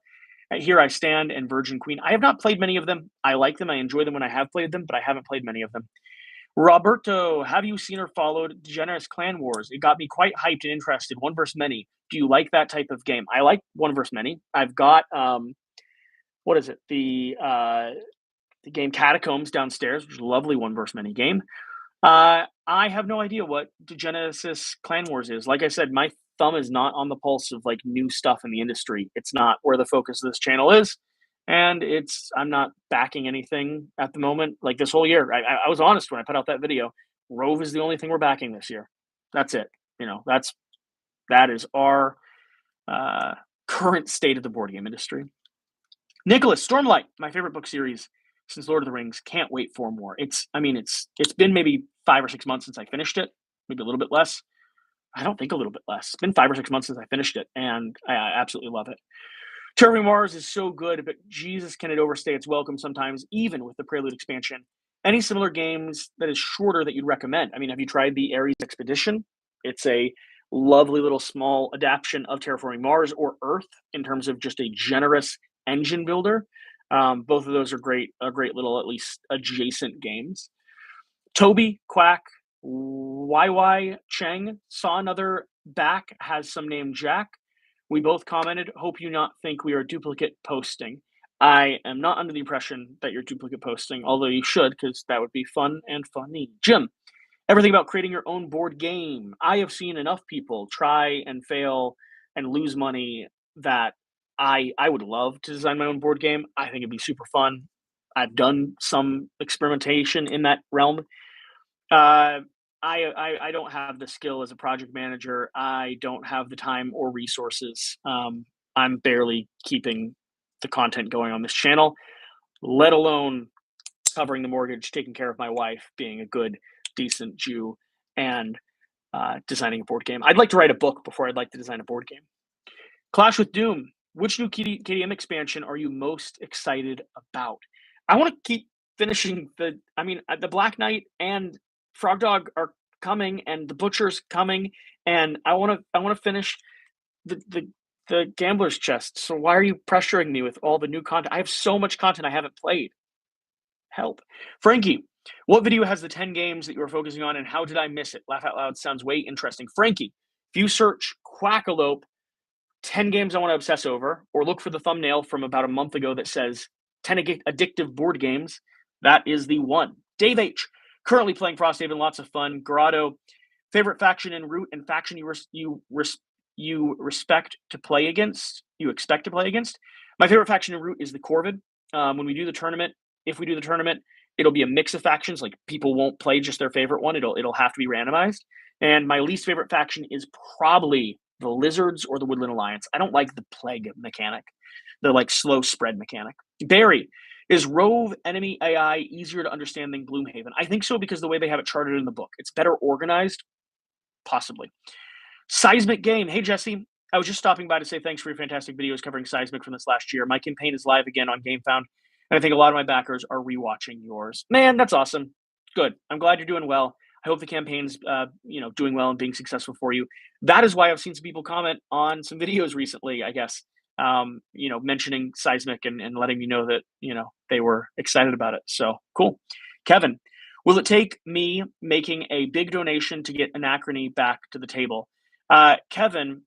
S1: Here I Stand and Virgin Queen. I have not played many of them. I like them. I enjoy them when I have played them, but I haven't played many of them. Roberto, have you seen or followed Generous Clan Wars? It got me quite hyped and interested. One versus many. Do you like that type of game? I like one versus many. I've got what is it? The game Catacombs downstairs, which is a lovely one versus many game. I have no idea what Genesis Clan Wars is. Like I said, my thumb is not on the pulse of like new stuff in the industry. It's not where the focus of this channel is, and I'm not backing anything at the moment. Like this whole year, I was honest when I put out that video. Rove is the only thing we're backing this year. That's it. That is our current state of the board game industry. Nicholas, Stormlight, my favorite book series since Lord of the Rings. Can't wait for more. It's been maybe 5 or 6 months since I finished it, maybe a little bit less. I don't think a little bit less. It's been 5 or 6 months since I finished it, and I absolutely love it. Terraforming Mars is so good, but Jesus, can it overstay its welcome sometimes, even with the Prelude expansion? Any similar games that is shorter that you'd recommend? I mean, have you tried the Ares Expedition? It's a lovely little small adaptation of Terraforming Mars or Earth in terms of just a generous engine builder. Both of those are great little, at least adjacent games. Toby, Quack, YY Cheng, saw another back, has some name Jack. We both commented, hope you not think we are duplicate posting. I am not under the impression that you're duplicate posting, although you should, because that would be fun and funny. Jim, everything about creating your own board game. I have seen enough people try and fail and lose money that I would love to design my own board game. I think it'd be super fun. I've done some experimentation in that realm. I don't have the skill as a project manager. I don't have the time or resources. I'm barely keeping the content going on this channel, let alone covering the mortgage, taking care of my wife, being a good, decent Jew, and designing a board game. I'd like to write a book before I'd like to design a board game. Clash with Doom. Which new KDM expansion are you most excited about? I want to keep finishing the Black Knight and Frog Dog are coming, and the Butcher's coming, and I want to finish the Gambler's Chest. So why are you pressuring me with all the new content? I have so much content I haven't played. Help. Frankie, what video has the 10 games that you were focusing on, and how did I miss it? Laugh out loud sounds way interesting. Frankie, if you search Quackalope 10 games I want to obsess over, or look for the thumbnail from about a month ago that says 10 addictive board games, that is the one. Dave H, currently playing Frosthaven, lots of fun. Grotto, favorite faction in Root and faction you respect to play against, you expect to play against. My favorite faction in Root is the Corvid. When we do the tournament, if we do the tournament, it'll be a mix of factions. Like, people won't play just their favorite one. It'll have to be randomized. And my least favorite faction is probably the Lizards or the Woodland Alliance. I don't like the plague mechanic, the like slow spread mechanic. Barry, is Rove enemy AI easier to understand than Gloomhaven? I think so, because the way they have it charted in the book, it's better organized, possibly. Seismic Game. Hey, Jesse. I was just stopping by to say thanks for your fantastic videos covering Seismic from this last year. My campaign is live again on GameFound, and I think a lot of my backers are rewatching yours. Man, that's awesome. Good. I'm glad you're doing well. I hope the campaign's doing well and being successful for you. That is why I've seen some people comment on some videos recently, I guess, mentioning Seismic and letting me know that, they were excited about it. So cool. Kevin, will it take me making a big donation to get Anachrony back to the table? Kevin,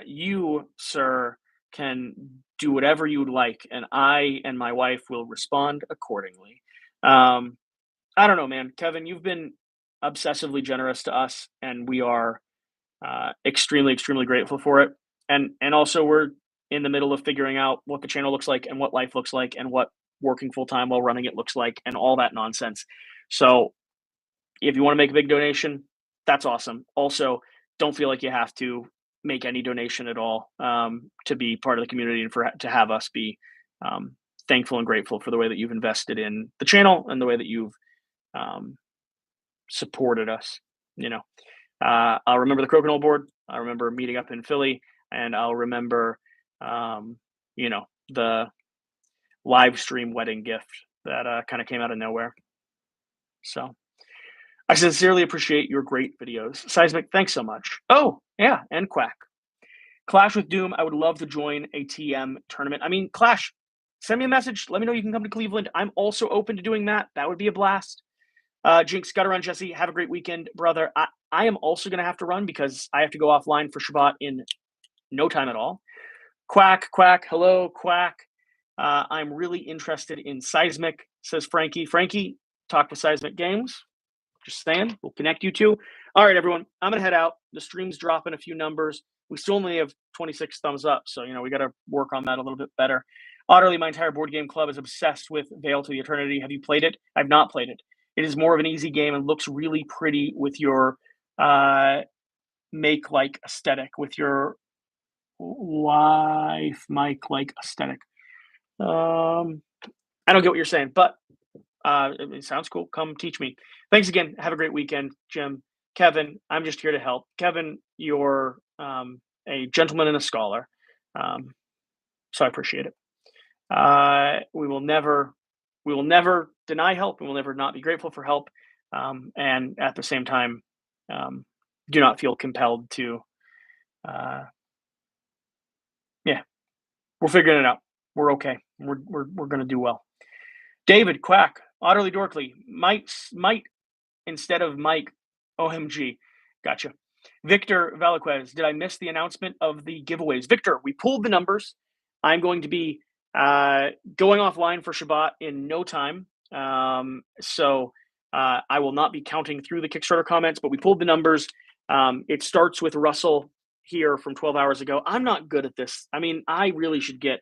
S1: you, sir, can do whatever you would like, and I and my wife will respond accordingly. I don't know, man. Kevin, you've been obsessively generous to us, and we are extremely, extremely grateful for it. And also, we're in the middle of figuring out what the channel looks like and what life looks like and what working full-time while running it looks like and all that nonsense. So if you want to make a big donation, that's awesome. Also, don't feel like you have to make any donation at all to be part of the community and to have us be thankful and grateful for the way that you've invested in the channel and the way that you've supported us. I'll remember the Crokinole board. I remember meeting up in Philly, and I'll remember, the live stream wedding gift that kind of came out of nowhere. So I sincerely appreciate your great videos. Seismic, thanks so much. Oh, yeah, and Quack. Clash with Doom, I would love to join a TM tournament. I mean, Clash, send me a message. Let me know you can come to Cleveland. I'm also open to doing that. That would be a blast. Jinx, gotta run, Jesse. Have a great weekend, brother. I am also going to have to run because I have to go offline for Shabbat in no time at all. Quack, hello, Quack. I'm really interested in Seismic, says Frankie. Frankie, talk with Seismic Games. Just saying, we'll connect you two. All right, everyone, I'm going to head out. The stream's dropping a few numbers. We still only have 26 thumbs up, so, we got to work on that a little bit better. Utterly, my entire board game club is obsessed with Veil to the Eternity. Have you played it? I've not played it. It is more of an easy game and looks really pretty with your make-like aesthetic, with your life-like aesthetic. I don't get what you're saying, but it sounds cool. Come teach me. Thanks again. Have a great weekend, Jim. Kevin, I'm just here to help. Kevin, you're a gentleman and a scholar, so I appreciate it. We will never deny help. We will never not be grateful for help, and at the same time, do not feel compelled to. We're figuring it out. We're okay. We're going to do well. David, Quack, Otterly Dorkly, might instead of Mike, OMG. Gotcha. Victor Valaquez, did I miss the announcement of the giveaways? Victor, we pulled the numbers. I'm going to be going offline for Shabbat in no time. So I will not be counting through the Kickstarter comments, but we pulled the numbers. It starts with Russell here from 12 hours ago. I'm not good at this. I mean, I really should get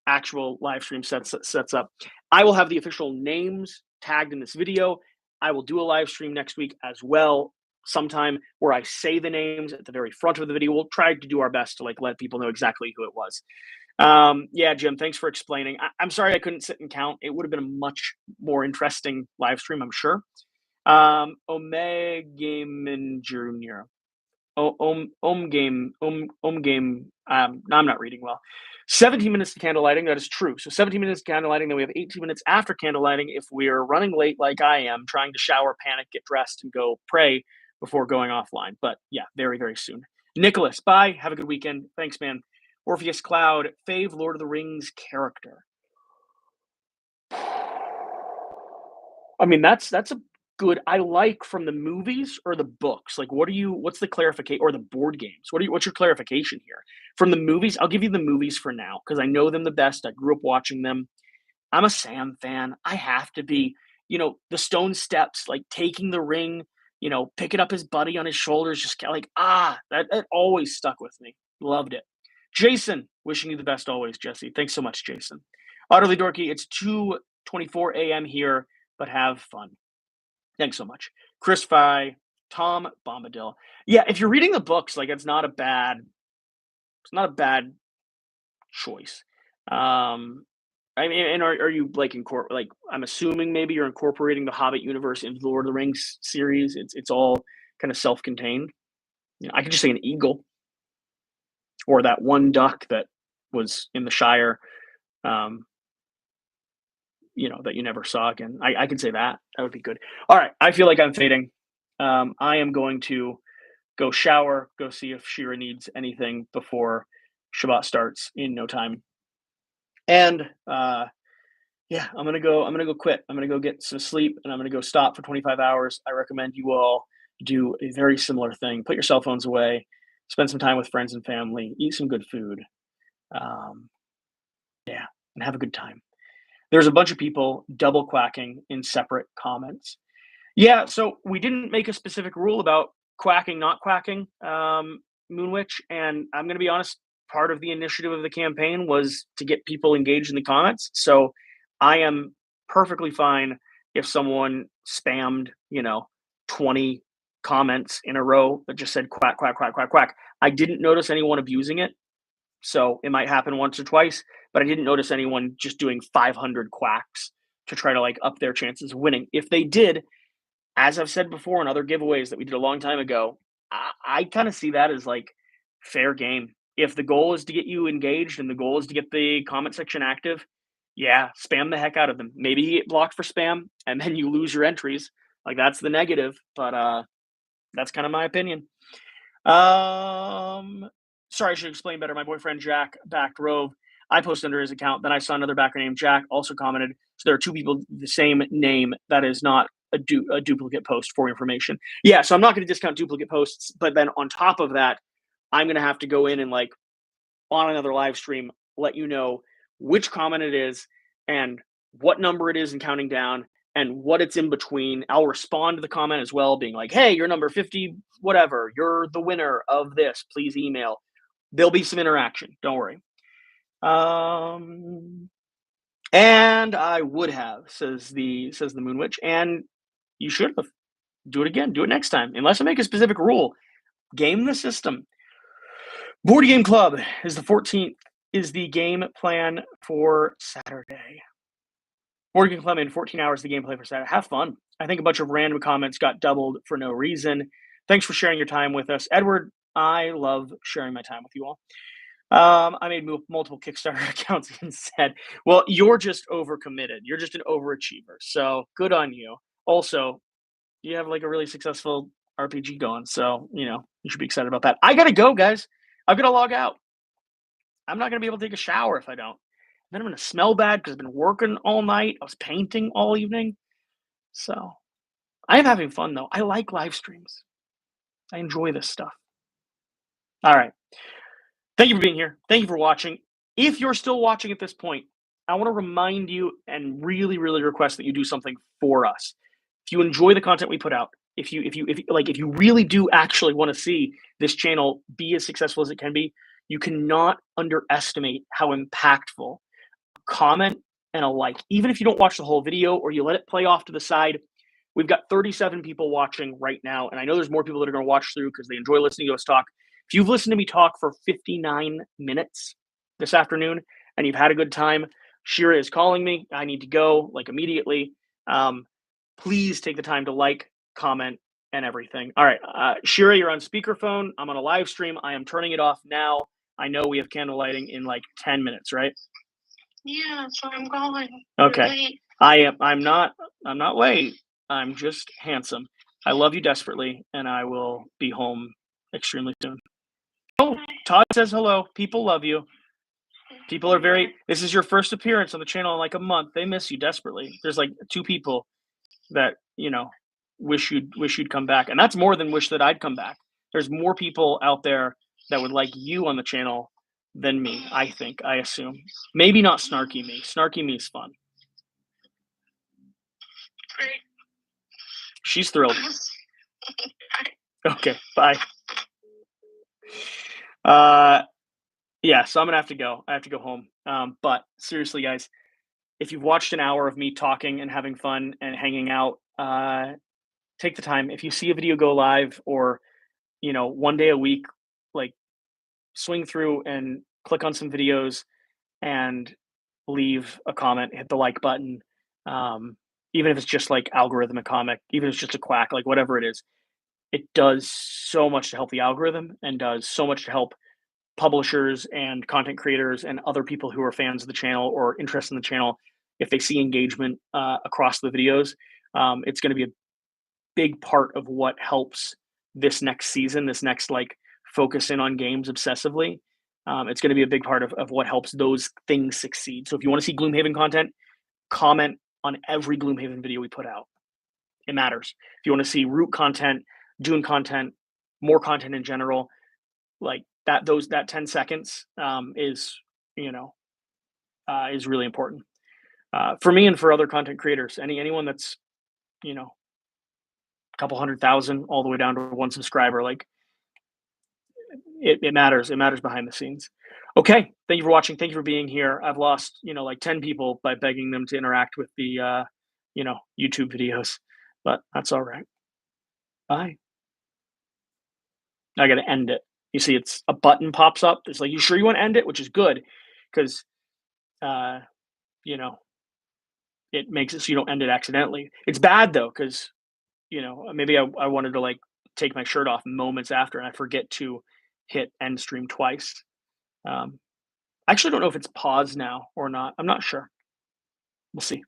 S1: actual live stream sets up. I will have the official names tagged in this video. I will do a live stream next week as well, sometime where I say the names at the very front of the video. We'll try to do our best to let people know exactly who it was. Yeah, Jim, thanks for explaining. I'm sorry I couldn't sit and count. It would have been a much more interesting live stream, I'm sure. Omegaman Jr. game. No, I'm not reading well. 17 minutes to candle lighting. That is true. So 17 minutes to candle lighting. Then we have 18 minutes after candle lighting. If we're running late, like I am, trying to shower, panic, get dressed, and go pray before going offline. But yeah, very, very soon. Nicholas, bye. Have a good weekend. Thanks, man. Orpheus Cloud, fave Lord of the Rings character. I mean, that's a good. I like from the movies or the books. Like, what's the clarification, or the board games? What's your clarification here? From the movies, I'll give you the movies for now because I know them the best. I grew up watching them. I'm a Sam fan. I have to be. The stone steps, like taking the ring, picking up his buddy on his shoulders, just like, that always stuck with me. Loved it. Jason, wishing you the best always, Jesse. Thanks so much, Jason. Utterly dorky. It's 2:24 a.m. here, but have fun. Thanks so much. Chris Fry, Tom Bombadil. Yeah, if you're reading the books, like it's not a bad choice. I mean, and are you like I'm assuming maybe you're incorporating the Hobbit universe into the Lord of the Rings series. It's all kind of self-contained. I could just say an eagle, or that one duck that was in the Shire, that you never saw again. I could say that. That would be good. All right, I feel like I'm fading. I am going to go shower, go see if Shira needs anything before Shabbat starts in no time. And yeah, I'm gonna go quit. I'm gonna go get some sleep, and I'm gonna go stop for 25 hours. I recommend you all do a very similar thing. Put your cell phones away, spend some time with friends and family, eat some good food, yeah, and have a good time. There's a bunch of people double quacking in separate comments. Yeah, so we didn't make a specific rule about quacking, not quacking, Moonwitch, and I'm gonna be honest, part of the initiative of the campaign was to get people engaged in the comments. So I am perfectly fine if someone spammed, 20 comments in a row that just said quack, quack, quack, quack, quack. I didn't notice anyone abusing it. So it might happen once or twice, but I didn't notice anyone just doing 500 quacks to try to like up their chances of winning. If they did, as I've said before in other giveaways that we did a long time ago, I kind of see that as like fair game. If the goal is to get you engaged and the goal is to get the comment section active, yeah, spam the heck out of them. Maybe you get blocked for spam and then you lose your entries. Like that's the negative, but that's kind of my opinion. Sorry, I should explain better. My boyfriend Jack backed Rove. I posted under his account. Then I saw another backer named Jack also commented. So there are two people with the same name. That is not a duplicate post for information. Yeah, so I'm not going to discount duplicate posts, but then on top of that, I'm going to have to go in and like on another live stream, let you know which comment it is and what number it is and counting down and what it's in between. I'll respond to the comment as well, being like, hey, you're number 50, whatever. You're the winner of this. Please email. There'll be some interaction. Don't worry. And I would have, says the Moonwitch, and you should have. Do it again. Do it next time. Unless I make a specific rule. Game the system. Board Game Club is the 14th, is the game plan for Saturday. Board Game Club in 14 hours, the gameplay for Saturday. Have fun. I think a bunch of random comments got doubled for no reason. Thanks for sharing your time with us. Edward, I love sharing my time with you all. I made multiple Kickstarter accounts and said, well, you're just overcommitted. You're just an overachiever. So good on you. Also, you have like a really successful RPG going. So, you should be excited about that. I got to go, guys. I'm going to log out. I'm not going to be able to take a shower if I don't. Then I'm going to smell bad because I've been working all night. I was painting all evening. So I am having fun, though. I like live streams. I enjoy this stuff. All right. Thank you for being here. Thank you for watching. If you're still watching at this point, I want to remind you and really, really request that you do something for us. If you enjoy the content we put out, if you really do actually want to see this channel be as successful as it can be, you cannot underestimate how impactful a comment and a like, even if you don't watch the whole video or you let it play off to the side. We've got 37 people watching right now, and I know there's more people that are going to watch through because they enjoy listening to us talk. If you've listened to me talk for 59 minutes this afternoon and you've had a good time, Shira is calling me. I need to go like immediately. Please take the time to like, comment, and everything. All right, Shira, you're on speakerphone. I'm on a live stream. I am turning it off now. I know we have candle lighting in like 10 minutes, right?
S2: Yeah, so I'm going.
S1: Okay. I'm not late. I'm just handsome. I love you desperately, and I will be home extremely soon. Oh, Todd says hello. People love you. People are very. This is your first appearance on the channel in like a month. They miss you desperately. There's like 2 people that wish you'd come back, and that's more than wish that I'd come back. There's more people out there that would like you on the channel than me. I assume. Maybe not snarky me. Snarky me is fun.
S2: Great.
S1: She's thrilled. Okay, bye. Yeah, so I'm gonna have to go. I have to go home. But seriously, guys, if you've watched an hour of me talking and having fun and hanging out, take the time. If you see a video go live, or one day a week, like swing through and click on some videos and leave a comment, hit the like button. Even if it's just like algorithmic comic, even if it's just a Quack, like whatever it is, it does so much to help the algorithm and does so much to help publishers and content creators and other people who are fans of the channel or interested in the channel. If they see engagement across the videos, it's going to be a big part of what helps this next season, this next like focus in on games obsessively. It's going to be a big part of what helps those things succeed. So if you want to see Gloomhaven content, comment on every Gloomhaven video we put out. It matters. If you want to see Root content, Dune content, more content in general, like that 10 seconds is really important for me and for other content creators. Anyone that's a couple 100,000 all the way down to 1 subscriber, like it matters. It matters behind the scenes. Okay, thank you for watching. Thank you for being here. I've lost like 10 people by begging them to interact with the YouTube videos, but that's all right. Bye. I got to end it. You see, it's a button pops up. It's like, you sure you want to end it? Which is good, because it makes it so you don't end it accidentally. It's bad though, because maybe I wanted to like take my shirt off moments after, and I forget to hit end stream twice. I actually don't know if it's paused now or not. I'm not sure. We'll see.